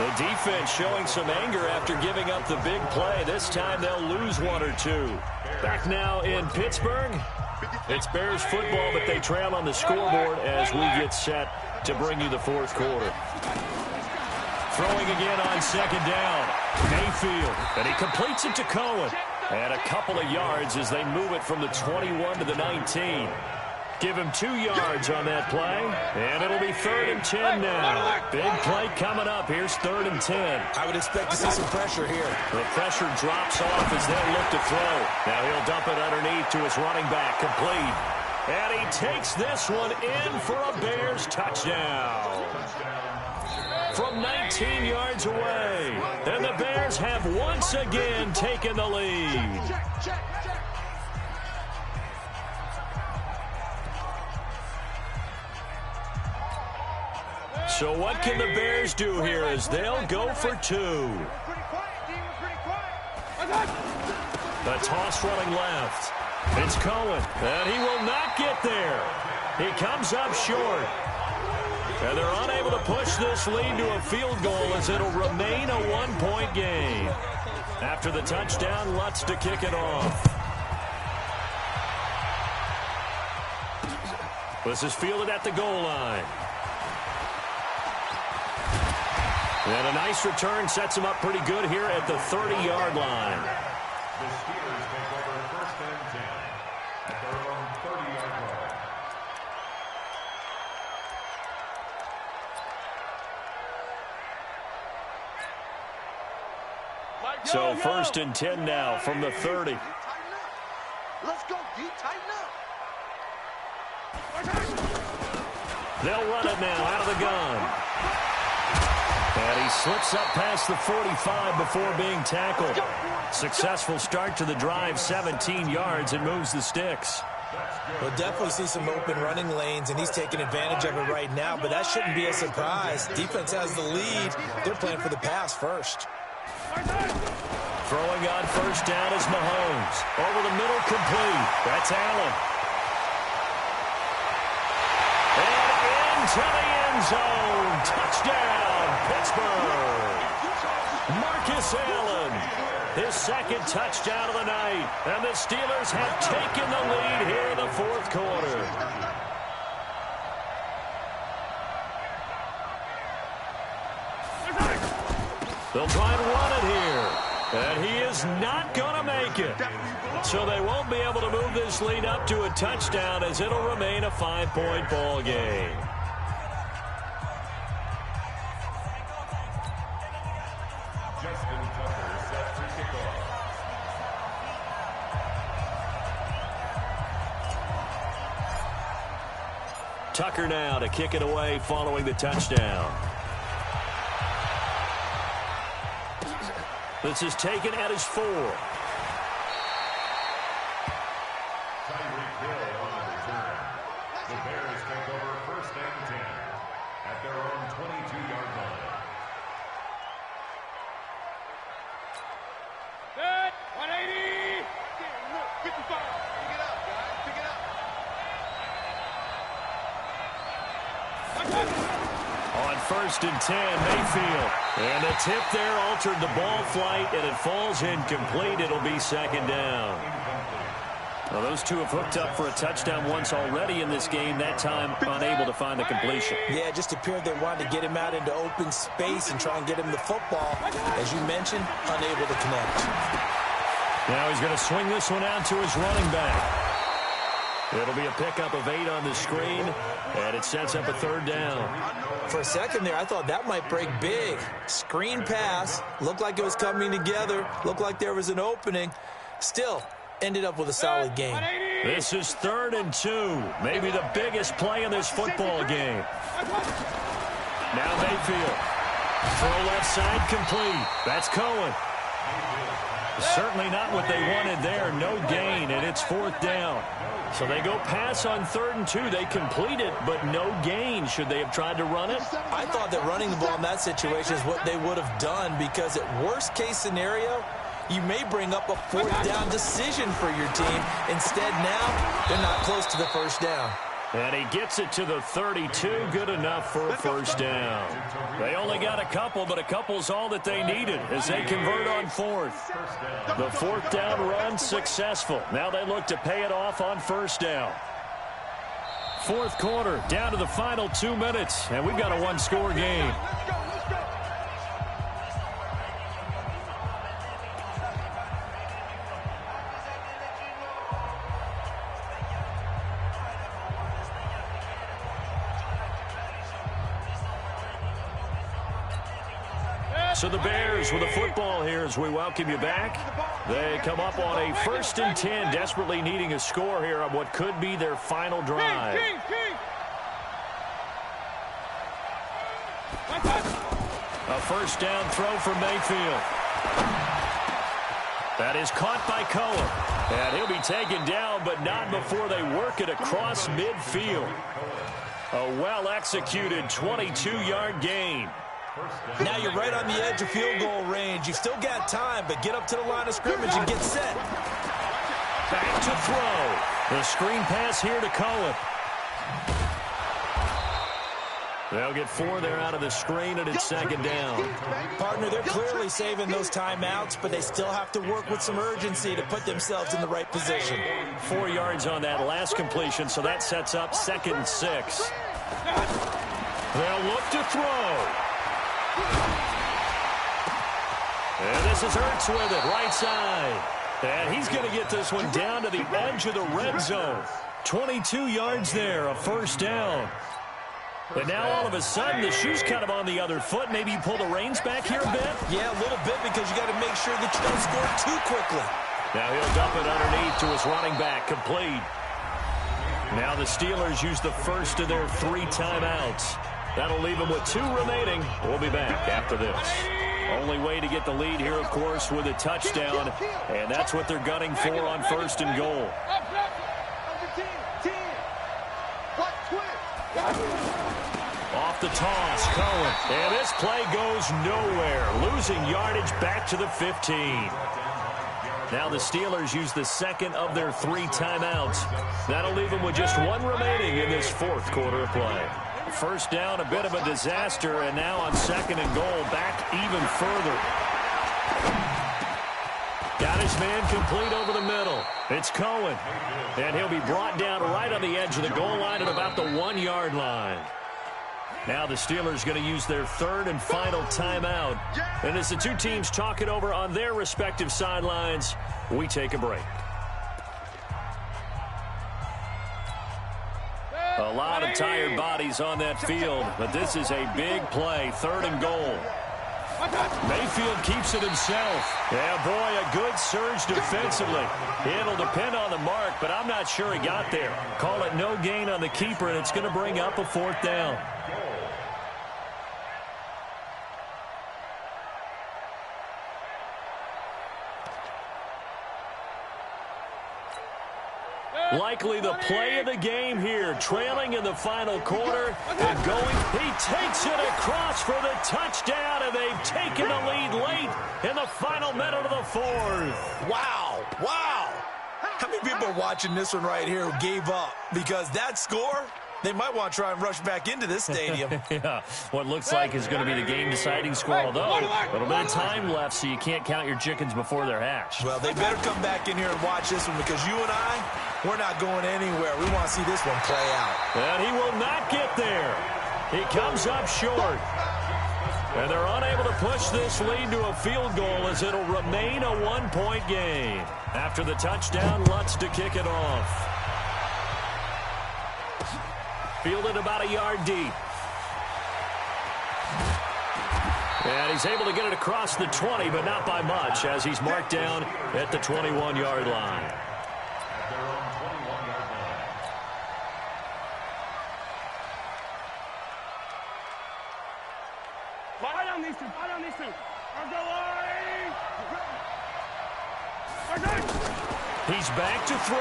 The defense showing some anger after giving up the big play. This time they'll lose 1 or 2. Back now in Pittsburgh. It's Bears football, but they trail on the scoreboard as we get set to bring you the 4th quarter. Throwing again on 2nd down. Mayfield. And he completes it to Cohen. And a couple of yards as they move it from the 21 to the 19. Give him 2 yards on that play, and it'll be 3rd and 10 now. Big play coming up. Here's 3rd and 10. I would expect to see some pressure here. The pressure drops off as they'll look to throw. Now he'll dump it underneath to his running back, complete. And he takes this one in for a Bears touchdown. From 19 yards away. And the Bears have once again taken the lead. So what can the Bears do here as they'll go for two? The toss running left. It's Cohen, and he will not get there. He comes up short. And they're unable to push this lead to a field goal as it'll remain a one-point game. After the touchdown, Lutz to kick it off. This is fielded at the goal line. And a nice return sets him up pretty good here at the 30-yard line. The Steelers take over first and 10 at their own 30-yard line. So first and 10 now from the 30. Let's go, D. Tighten up. They'll run it now out of the gun. And he slips up past the 45 before being tackled. Successful start to the drive, 17 yards, and moves the sticks. We'll definitely see some open running lanes, and he's taking advantage of it right now, but that shouldn't be a surprise. Defense has the lead. They're playing for the pass first. Throwing on first down is Mahomes. Over the middle, complete. That's Allen. And into the end zone. Touchdown, Pittsburgh. Marcus Allen. His second touchdown of the night. And the Steelers have taken the lead here in the fourth quarter. They'll try and run it here. And he is not going to make it. So they won't be able to move this lead up to a touchdown as it'll remain a 5-point ball game. Tucker now to kick it away following the touchdown. This is taken at his 4. Tyreek Hill on the return. The Bears take over first and 10 at their own 22-yard line. Set, 180. 55. Pick it up, guys. Pick it up. On first and 10, Mayfield. And a tip there altered the ball flight, and it falls incomplete. It'll be second down. Well, those two have hooked up for a touchdown once already in this game, that time unable to find the completion. Yeah, it just appeared they wanted to get him out into open space and try and get him the football. As you mentioned, unable to connect. Now he's going to swing this one out to his running back. It'll be a pickup of 8 on the screen, and it sets up a third down. For a second there, I thought that might break big. Screen pass, looked like it was coming together, looked like there was an opening. Still, ended up with a solid game. This is 3rd and 2, maybe the biggest play in this football game. Now Mayfield. Throw left side complete. That's Cohen. Certainly not what they wanted there. No gain, and it's 4th down. So they go pass on 3rd and 2. They complete it, but no gain. Should they have tried to run it? I thought that running the ball in that situation is what they would have done, because at worst case scenario, you may bring up a 4th down decision for your team. Instead, now, they're not close to the first down. And he gets it to the 32. Good enough for a first down. They only got a couple, but a couple's all that they needed as they convert on 4th. The 4th down run successful. Now they look to pay it off on first down. 4th quarter, down to the final 2 minutes, and we've got a one-score game. So the Bears with the football here as we welcome you back. They come up on a 1st and 10, desperately needing a score here on what could be their final drive. A first down throw for Mayfield. That is caught by Cohen. And he'll be taken down, but not before they work it across midfield. A well-executed 22-yard gain. Now you're right on the edge of field goal range. You've still got time, but get up to the line of scrimmage and get set. Back to throw. The screen pass here to Cohen. They'll get 4 there out of the screen, and it's 2nd down. Partner, they're clearly saving those timeouts, but they still have to work with some urgency to put themselves in the right position. 4 yards on that last completion, so that sets up 2nd and 6. They'll look to throw. And this is Hurts with it, right side. And he's going to get this one down to the edge of the red zone. 22 yards there, a first down. And now all of a sudden the shoe's kind of on the other foot. Maybe you pull the reins back here a bit? Yeah, a little bit, because you got to make sure that you don't score too quickly. Now he'll dump it underneath to his running back, complete. Now the Steelers use the first of their 3 timeouts. That'll leave them with 2 remaining. We'll be back after this. Only way to get the lead here, of course, with a touchdown. And that's what they're gunning for on 1st and goal. Off the toss, Cohen. And this play goes nowhere. Losing yardage back to the 15. Now the Steelers use the 2nd of their 3 timeouts. That'll leave them with just 1 remaining in this 4th quarter of play. First down, a bit of a disaster, and now on 2nd and goal, back even further. Got his man complete over the middle. It's Cohen, and he'll be brought down right on the edge of the goal line at about the 1-yard line. Now the Steelers going to use their 3rd and final timeout. And as the 2 teams talk it over on their respective sidelines, we take a break. A lot of tired bodies on that field, but this is a big play, 3rd and goal. Mayfield keeps it himself. Yeah, boy, a good surge defensively. It'll depend on the mark, but I'm not sure he got there. Call it no gain on the keeper, and it's going to bring up a 4th down. Likely the play of the game here, trailing in the final quarter and going. He takes it across for the touchdown, and they've taken the lead late in the final minute of the 4th. Wow, wow. How many people are watching this one right here who gave up? Because that score, they might want to try and rush back into this stadium. Yeah, what looks like is going to be the game-deciding score, although a little bit of time left, so you can't count your chickens before they're hatched. Well, they better come back in here and watch this one, because you and I, we're not going anywhere. We want to see this one play out. And he will not get there. He comes up short. And they're unable to push this lead to a field goal as it'll remain a 1-point game. After the touchdown, Lutz to kick it off. Fielded about a yard deep. And he's able to get it across the 20, but not by much, as he's marked down at the 21-yard line. He's back to throw.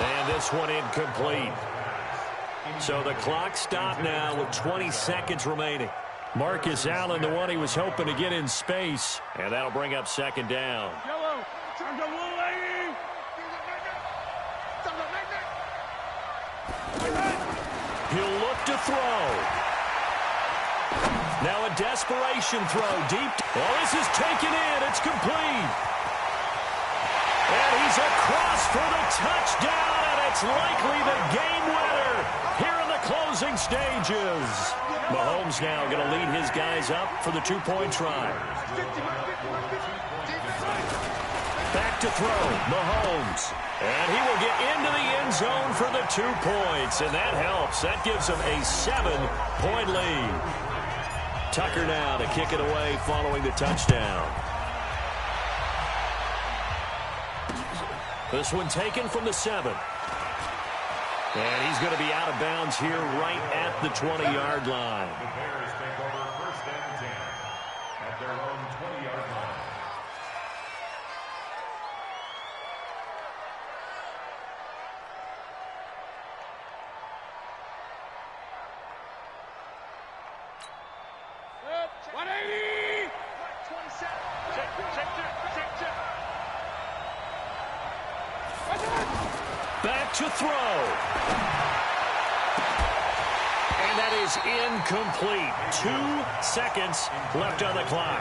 And this one incomplete. So the clock stopped now with 20 seconds remaining. Marcus Allen, the one he was hoping to get in space. And that'll bring up 2nd down. He'll look to throw. Now a desperation throw deep. Well, this is taken in. It's complete. And he's across for the touchdown, and it's likely the game winner here in the closing stages. Mahomes now going to lead his guys up for the 2-point try. Back to throw, Mahomes. And he will get into the end zone for the 2 points, and that helps. That gives him a 7-point lead. Tucker now to kick it away following the touchdown. This one taken from the 7. And he's going to be out of bounds here right at the 20-yard line. The Bears take over first and 10 at their own 20-yard line. Back to throw. And that is incomplete. 2 seconds left on the clock.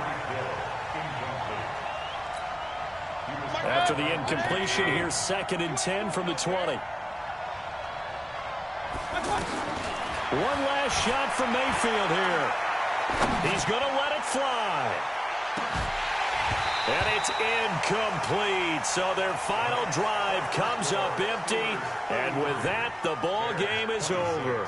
After the incompletion, here's 2nd and 10 from the 20. One last shot from Mayfield here. He's going to let it fly. And it's incomplete. So their final drive comes up empty. And with that, the ball game is over.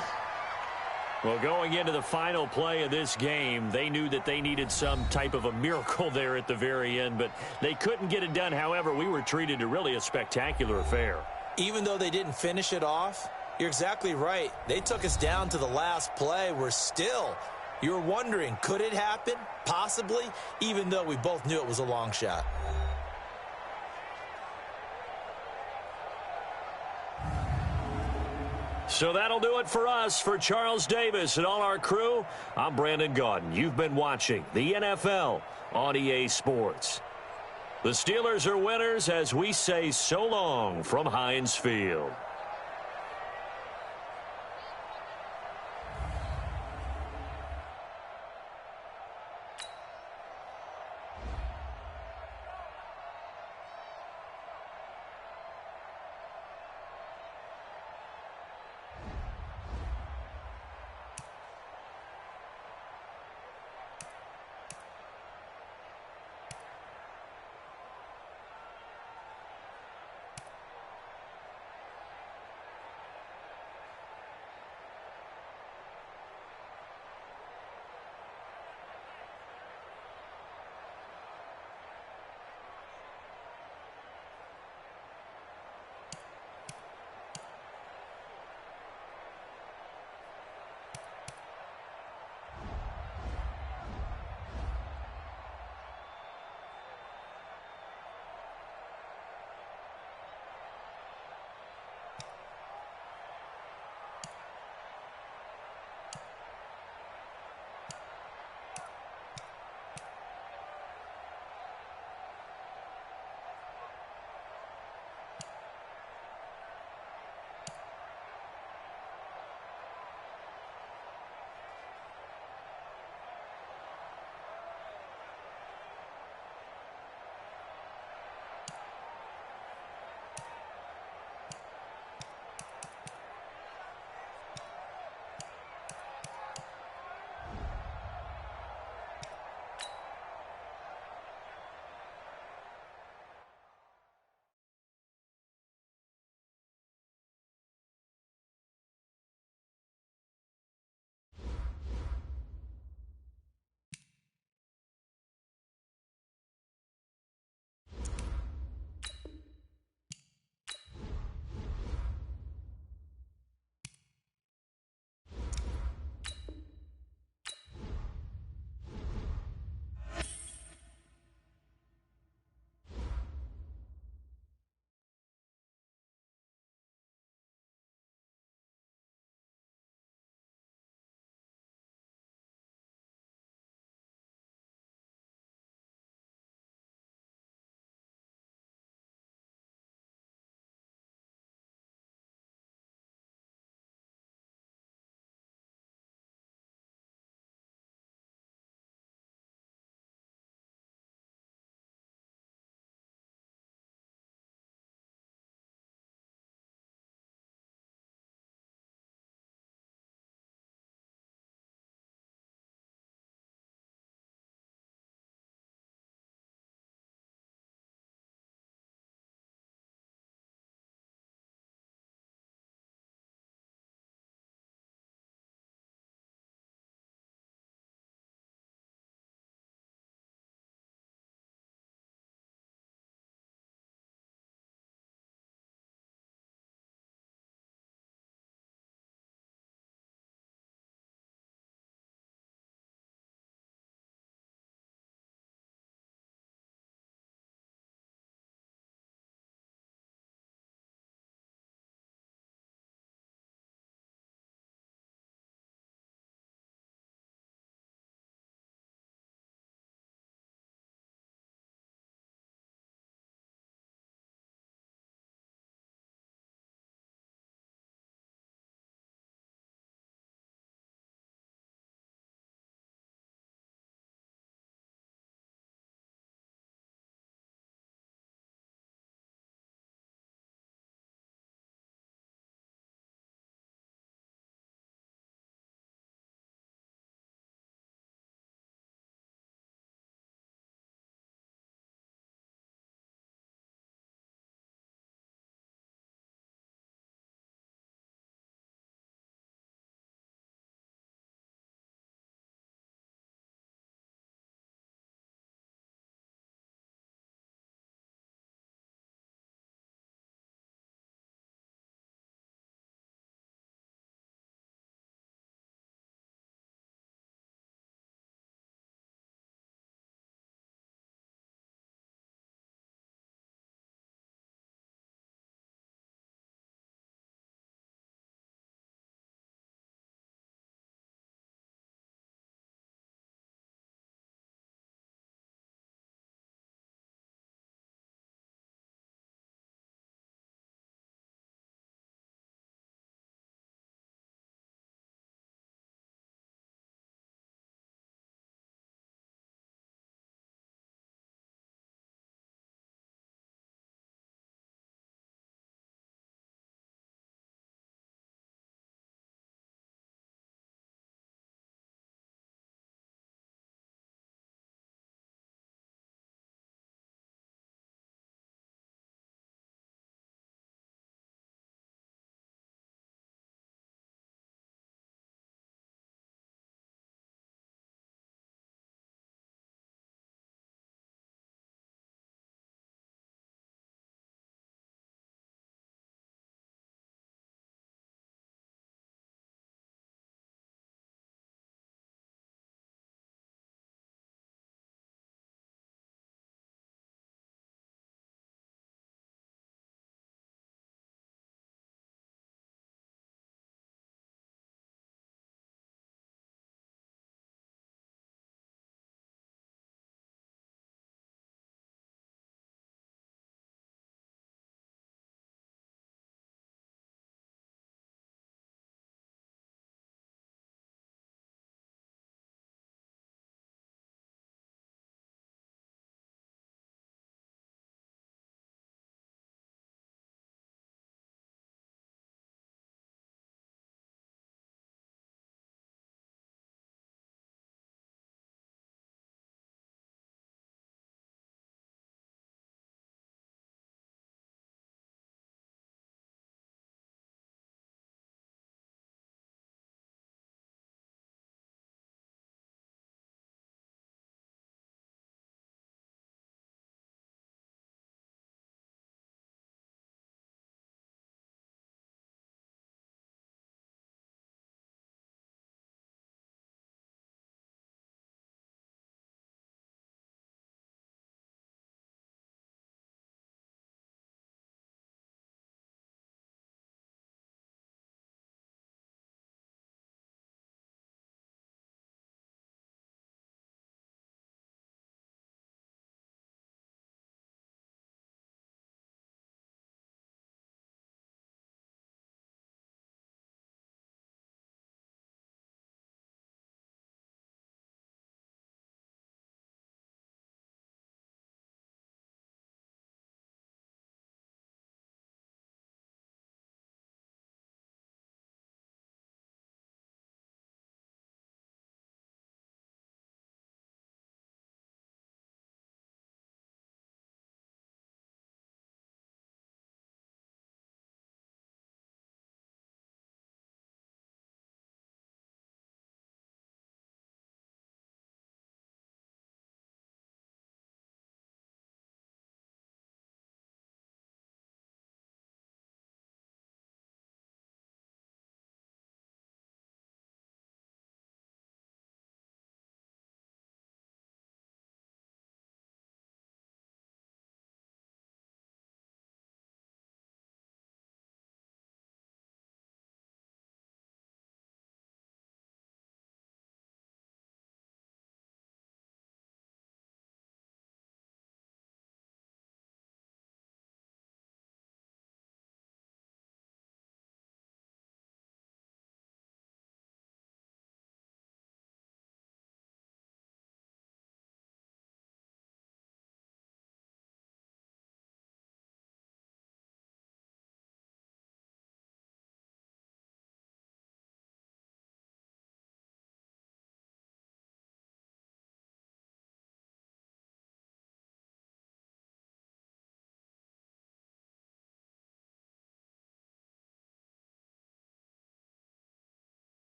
Well, going into the final play of this game, they knew that they needed some type of a miracle there at the very end, but they couldn't get it done. However, we were treated to really a spectacular affair. Even though they didn't finish it off, you're exactly right. They took us down to the last play. We're still... You're wondering, could it happen? Possibly, even though we both knew it was a long shot. So that'll do it for us. For Charles Davis and all our crew, I'm Brandon Gaudin. You've been watching the NFL on EA Sports. The Steelers are winners as we say so long from Heinz Field.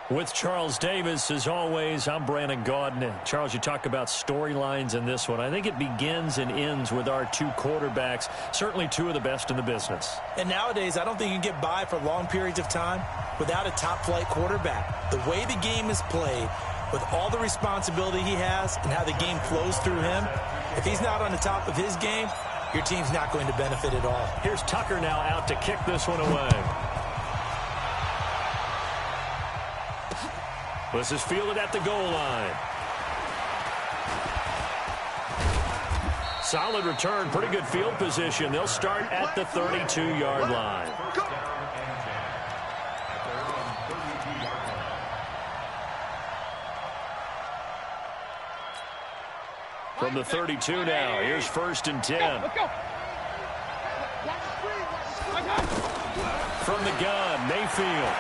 With Charles Davis, as always, I'm Brandon Gaudin. Charles, you talk about storylines in this one. I think it begins and ends with our two quarterbacks, certainly two of the best in the business. And nowadays, I don't think you can get by for long periods of time without a top-flight quarterback. The way the game is played, with all the responsibility he has and how the game flows through him, if he's not on the top of his game, your team's not going to benefit at all. Here's Tucker now out to kick this one away. This is fielded at the goal line. Solid return, pretty good field position. They'll start at the 32-yard line. From the 32 now, here's 1st and 10. From the gun, Mayfield.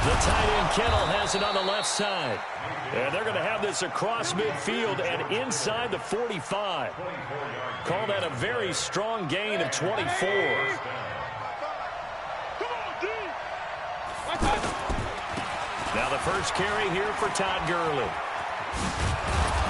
The tight end, Kittle, has it on the left side. And they're going to have this across midfield and inside the 45. Call that a very strong gain of 24. Now the first carry here for Todd Gurley.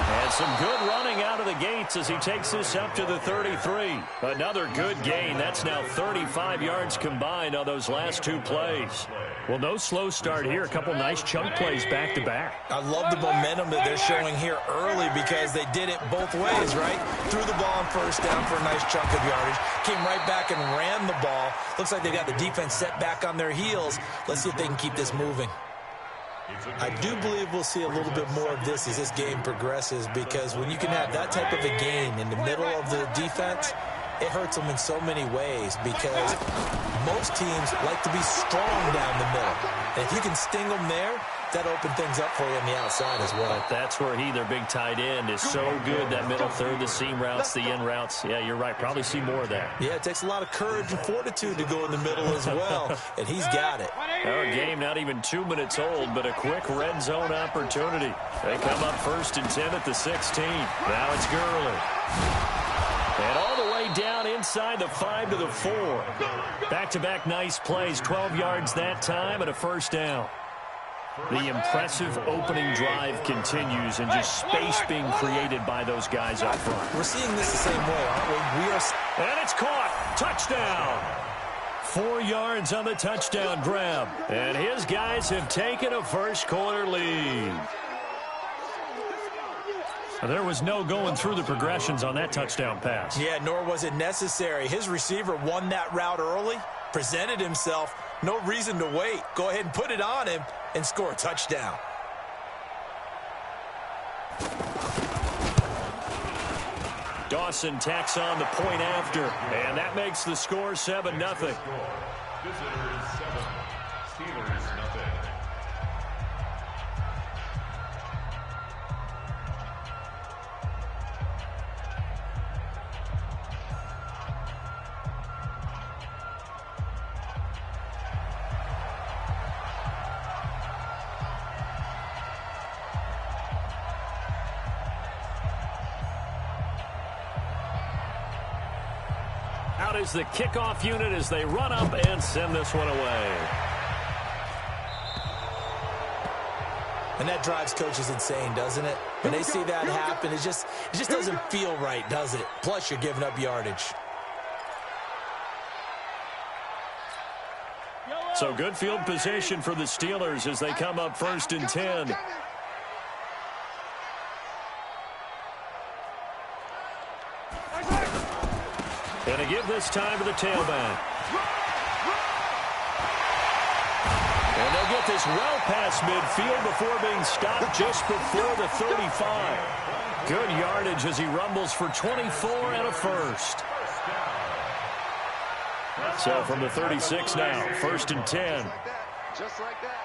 And some good running out of the gates as he takes this up to the 33. Another good gain. That's now 35 yards combined on those last two plays. Well, no slow start here. A couple nice chunk plays back-to-back. I love the momentum that they're showing here early because they did it both ways, right? Threw the ball on 1st down for a nice chunk of yardage. Came right back and ran the ball. Looks like they got the defense set back on their heels. Let's see if they can keep this moving. I do believe we'll see a little bit more of this as this game progresses, because when you can have that type of a gain in the middle of the defense, it hurts them in so many ways, because most teams like to be strong down the middle. And if you can sting them there, that opens things up for you on the outside as well. But that's where their big tight end, is so good. That middle third, the seam routes, the in routes. Yeah, you're right. Probably see more of that. Yeah, it takes a lot of courage and fortitude to go in the middle as well, and he's got it. Our game not even 2 minutes old, but a quick red zone opportunity. They come up 1st and 10 at the 16. Now it's Gurley. And all the way down inside the 5 to the 4. Back-to-back nice plays, 12 yards that time and a 1st down. The impressive opening drive continues, and just space being created by those guys up front. We're seeing this the same way, aren't we? And it's caught. Touchdown. 4 yards on the touchdown grab. And his guys have taken a first-quarter lead. There was no going through the progressions on that touchdown pass. Yeah, nor was it necessary. His receiver won that route early, presented himself. No reason to wait. Go ahead and put it on him and score a touchdown. Dawson tacks on the point after, and that makes the score 7-0. Visitors 7, Steelers nothing. Out is the kickoff unit as they run up and send this one away. And that drives coaches insane, doesn't it? When they see that happen, it just doesn't feel right, does it? Plus, you're giving up yardage. So good field position for the Steelers as they come up 1st and 10. And to give this time to the tailback. And they'll get this well past midfield before being stopped just before the 35. Good yardage as he rumbles for 24 and a 1st. So from the 36 now, 1st and 10. Just like that.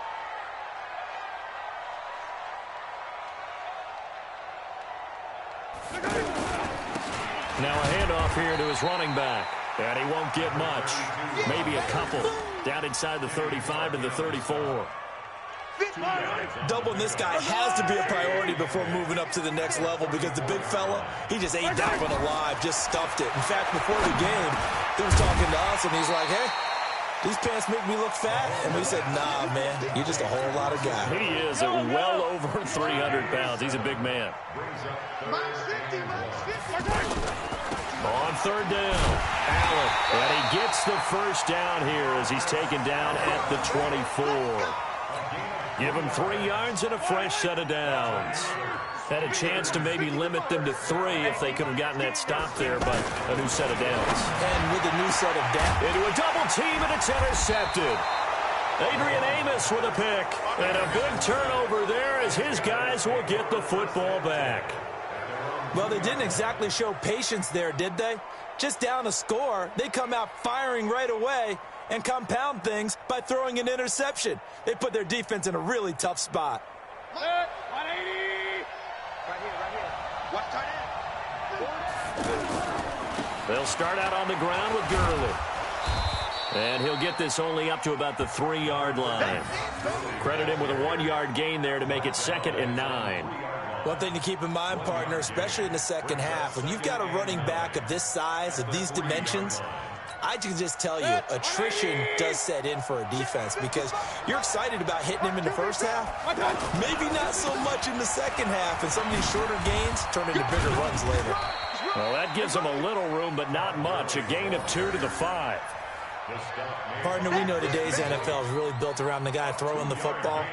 Now a handoff here to his running back. And he won't get much. Maybe a couple. Down inside the 35 to the 34. Doubling this guy has to be a priority before moving up to the next level, because the big fella, he just ate that one alive, just stuffed it. In fact, before the game, he was talking to us, and he's like, hey, these pants make me look fat. And we said, nah, man, you're just a whole lot of guy. He is at well over 300 pounds. He's a big man. On third down, Allen. And he gets the first down here as he's taken down at the 24. Give him 3 yards and a fresh set of downs. Had a chance to maybe limit them to 3 if they could have gotten that stop there, but a new set of downs. And with a new set of downs. Into a double team, and it's intercepted. Adrian Amos with a pick. And a big turnover there as his guys will get the football back. Well, they didn't exactly show patience there, did they? Just down a score, they come out firing right away and compound things by throwing an interception. They put their defense in a really tough spot. 180. Right here. Watch tight end. They'll start out on the ground with Gurley. And he'll get this only up to about the 3-yard line. Credit him with a 1-yard gain there to make it 2nd and 9. One thing to keep in mind, partner, especially in the second half, when you've got a running back of this size, of these dimensions, I can just tell you, attrition does set in for a defense because you're excited about hitting him in the first half. Maybe not so much in the second half, and some of these shorter gains turn into bigger runs later. Well, that gives them a little room, but not much. A gain of 2 to the 5. Partner, we know today's NFL is really built around the guy throwing the football.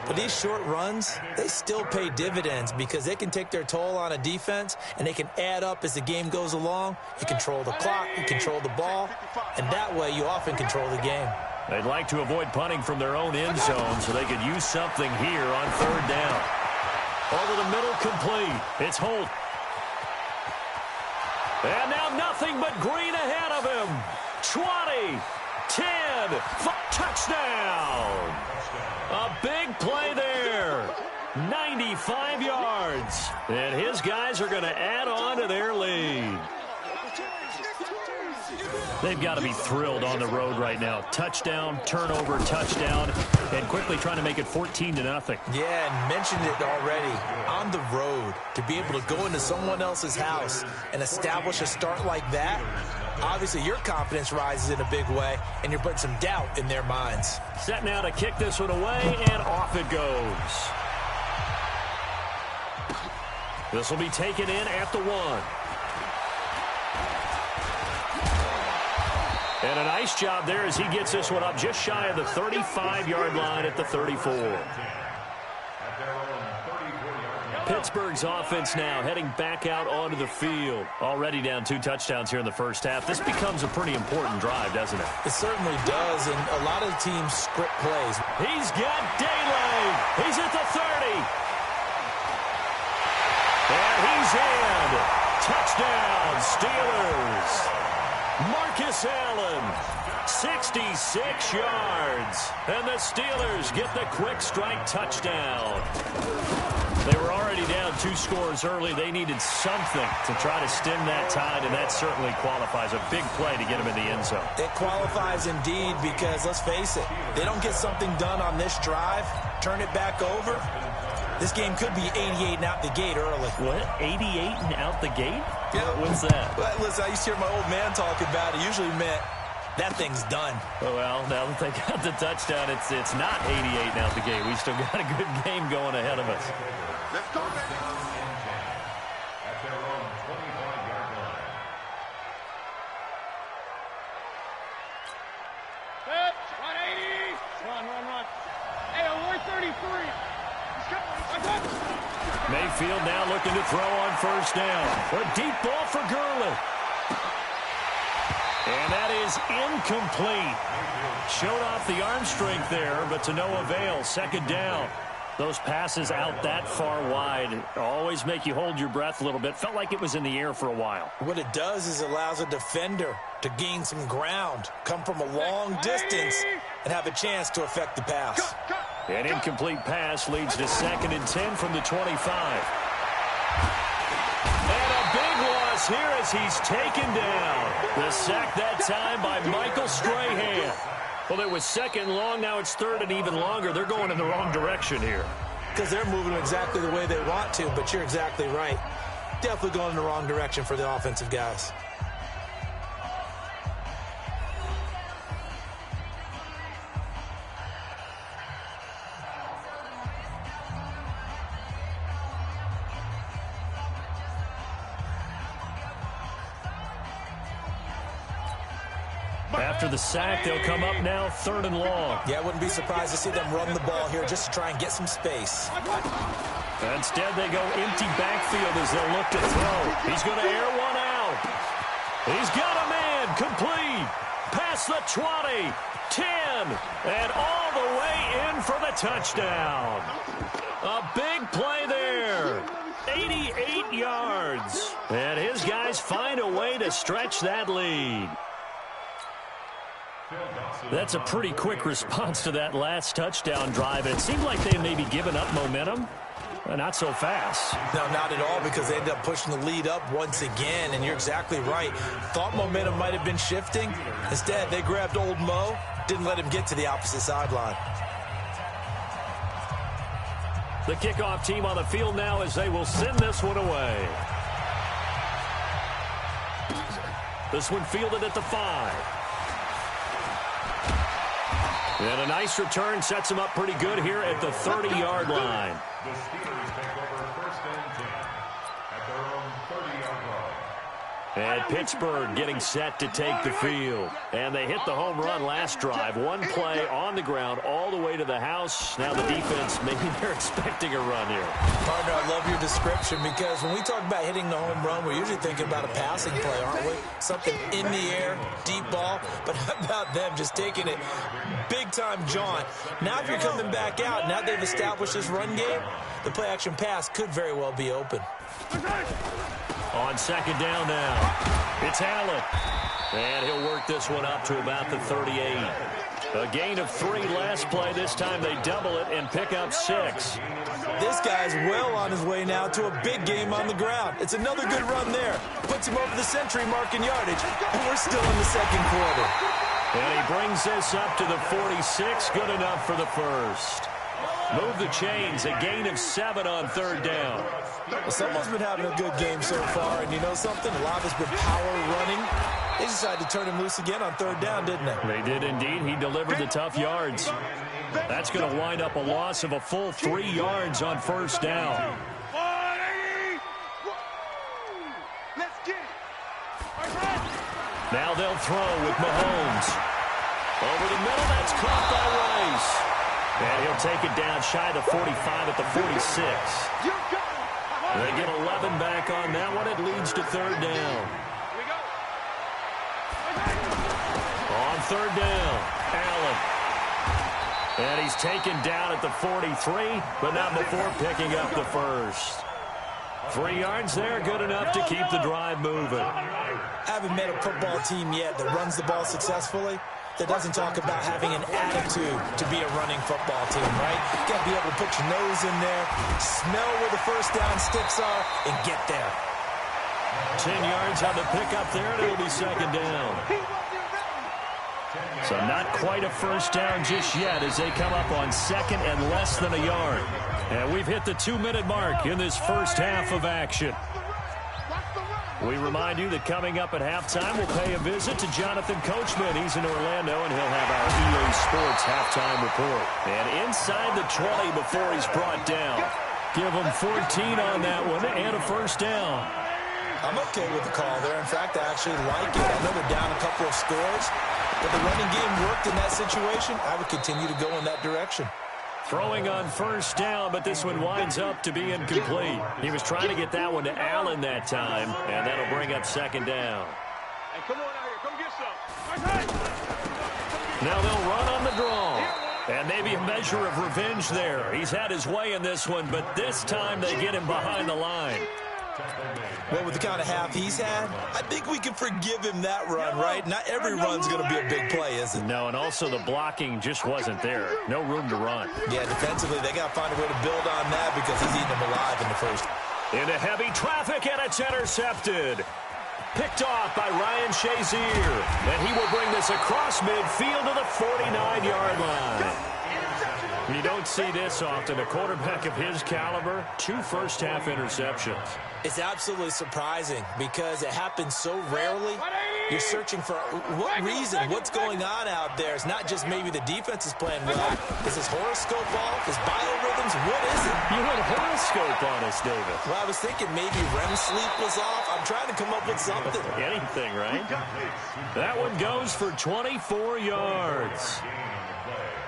But these short runs, they still pay dividends because they can take their toll on a defense, and they can add up as the game goes along. You control the clock, you control the ball, and that way you often control the game. They'd like to avoid punting from their own end zone so they could use something here on 3rd down. Over the middle, complete. It's Holt. And now nothing but green ahead of him. 20, 10, touchdown. A big play there. 95 yards. And his guys are going to add on to their lead. They've got to be thrilled on the road right now. Touchdown, turnover, touchdown, and quickly trying to make it 14-0. Yeah, and mentioned it already. On the road, to be able to go into someone else's house and establish a start like that, obviously your confidence rises in a big way, and you're putting some doubt in their minds. Set now to kick this one away, and off it goes. This will be taken in at the 1. And a nice job there as he gets this one up just shy of the 35-yard line at the 34. Pittsburgh's offense now heading back out onto the field. Already down 2 touchdowns here in the first half. This becomes a pretty important drive, doesn't it? It certainly does, and a lot of teams script plays. He's got Daylay. He's at the 30. And he's in. Touchdown, Steelers. Marcus Allen, 66 yards. And the Steelers get the quick strike touchdown. They were already down 2 scores early. They needed something to try to stem that tide, and that certainly qualifies. A big play to get them in the end zone. It qualifies indeed because, let's face it, they don't get something done on this drive, turn it back over, this game could be 88 and out the gate early. What? 88 and out the gate? Yeah. What's that? Well, listen, I used to hear my old man talk about it. Usually meant that thing's done. Well, now that they got the touchdown, it's not 88 and out the gate. We still got a good game going ahead of us. Let's go, baby. At their own 25-yard line. Set, 180. Run. Hey, we're 33. Mayfield now looking to throw on first down. A deep ball for Gurley. And that is incomplete. Showed off the arm strength there, but to no avail. 2nd down. Those passes out that far wide always make you hold your breath a little bit. Felt like it was in the air for a while. What it does is it allows a defender to gain some ground, come from a long distance, and have a chance to affect the pass. An incomplete pass leads to 2nd and 10 from the 25. And a big loss here as he's taken down. The sack that time by Michael Strahan. Well, it was 2nd long, now it's 3rd and even longer. They're going in the wrong direction here. Because they're moving exactly the way they want to, but you're exactly right. Definitely going in the wrong direction for the offensive guys. After the sack, they'll come up now 3rd and long. Yeah, I wouldn't be surprised to see them run the ball here just to try and get some space. Instead, they go empty backfield as they'll look to throw. He's going to air one out. He's got a man complete. Past the 20, 10, and all the way in for the touchdown. A big play there. 88 yards. And his guys find a way to stretch that lead. That's a pretty quick response to that last touchdown drive. And it seemed like they may be giving up momentum. Not so fast. No, not at all, because they ended up pushing the lead up once again. And you're exactly right. Thought momentum might have been shifting. Instead, they grabbed old Mo. Didn't let him get to the opposite sideline. The kickoff team on the field now as they will send this one away. This one fielded at the 5. And a nice return sets him up pretty good here at the 30-yard line. The Steelers take over 1st and 10 at their own 30-yard line. And Pittsburgh getting set to take the field. And they hit the home run last drive. One play on the ground all the way to the house. Now the defense, maybe they're expecting a run here. Partner, I love your description, because when we talk about hitting the home run, we're usually thinking about a passing play, aren't we? Something in the air, deep ball. But how about them just taking it big-time jaunt? Now if you're coming back out, now they've established this run game, the play-action pass could very well be open. On 2nd down now, it's Allen. And he'll work this one up to about the 38. A gain of 3 last play. This time they double it and pick up 6. This guy's well on his way now to a big game on the ground. It's another good run there. Puts him over the century mark in yardage, and we're still in the 2nd quarter. And he brings this up to the 46. Good enough for the 1st. Move the chains. A gain of 7 on 3rd down. Well, someone's been having a good game so far, and you know something? A lot has been power running. They decided to turn him loose again on 3rd down, didn't they? They did indeed. He delivered the tough yards. That's going to wind up a loss of a full 3 yards on 1st down. Now they'll throw with Mahomes. Over the middle, that's caught by Rice. And he'll take it down shy of the 45 at the 46. They get 11 back on that one. It leads to 3rd down. On 3rd down, Allen. And he's taken down at the 43, but not before picking up the 1st. 3 yards there, good enough to keep the drive moving. I haven't met a football team yet that runs the ball successfully that doesn't talk about having an attitude to be a running football team, right? You got to be able to put your nose in there, smell where the 1st down sticks are, and get there. 10 yards on the pickup there, and it'll be 2nd down. So not quite a 1st down just yet as they come up on 2nd and less than a yard. And we've hit the 2-minute mark in this first half of action. We remind you that coming up at halftime, we'll pay a visit to Jonathan Coachman. He's in Orlando, and he'll have our EA Sports halftime report. And inside the 20 before he's brought down. Give him 14 on that one and a 1st down. I'm okay with the call there. In fact, I actually like it. I know they're down a couple of scores, but the running game worked in that situation. I would continue to go in that direction. Throwing on 1st down, but this one winds up to be incomplete. He was trying to get that one to Allen that time, and that'll bring up 2nd down. Hey, come on out here. Come get some. Now they'll run on the draw. And maybe a measure of revenge there. He's had his way in this one, but this time they get him behind the line. Well, with the kind of half he's had, I think we can forgive him that run, right? Not every run's going to be a big play, is it? No, and also the blocking just wasn't there. No room to run. Yeah, defensively, they got to find a way to build on that because he's eating them alive in the 1st. Into heavy traffic, and it's intercepted. Picked off by Ryan Shazier. And he will bring this across midfield to the 49-yard line. You don't see this often. A quarterback of his caliber, 2 first-half interceptions. It's absolutely surprising because it happens so rarely. You're searching for what reason, what's going on out there. It's not just maybe the defense is playing well. Is his horoscope off? His biorhythms? What is it? You went horoscope on us, David. Well, I was thinking maybe REM sleep was off. I'm trying to come up with something. Anything, right? That one goes for 24 yards.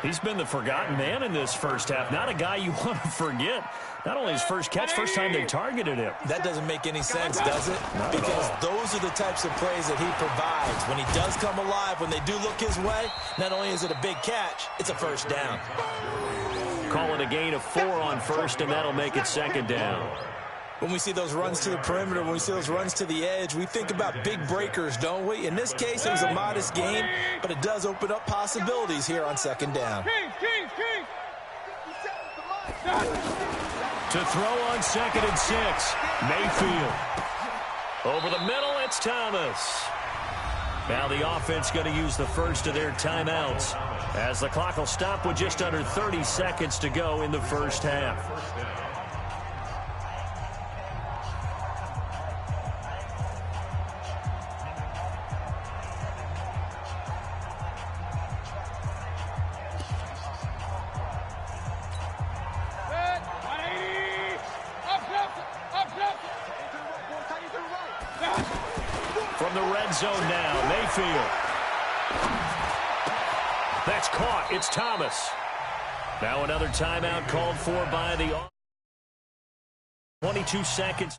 He's been the forgotten man in this first half. Not a guy you want to forget. Not only his first catch, first time they targeted him. That doesn't make any sense, does it? Because those are the types of plays that he provides. When he does come alive, when they do look his way, not only is it a big catch, it's a first down. Call it a gain of 4 on first, and that'll make it second down. When we see those runs to the perimeter, when we see those runs to the edge, we think about big breakers, don't we? In this case, it was a modest gain, but it does open up possibilities here on second down. To throw on 2nd and 6, Mayfield. Over the middle, it's Thomas. Now the offense going to use the first of their timeouts as the clock will stop with just under 30 seconds to go in the first half. From the red zone now, Mayfield. That's caught. It's Thomas. Now another timeout called for by the 22 seconds.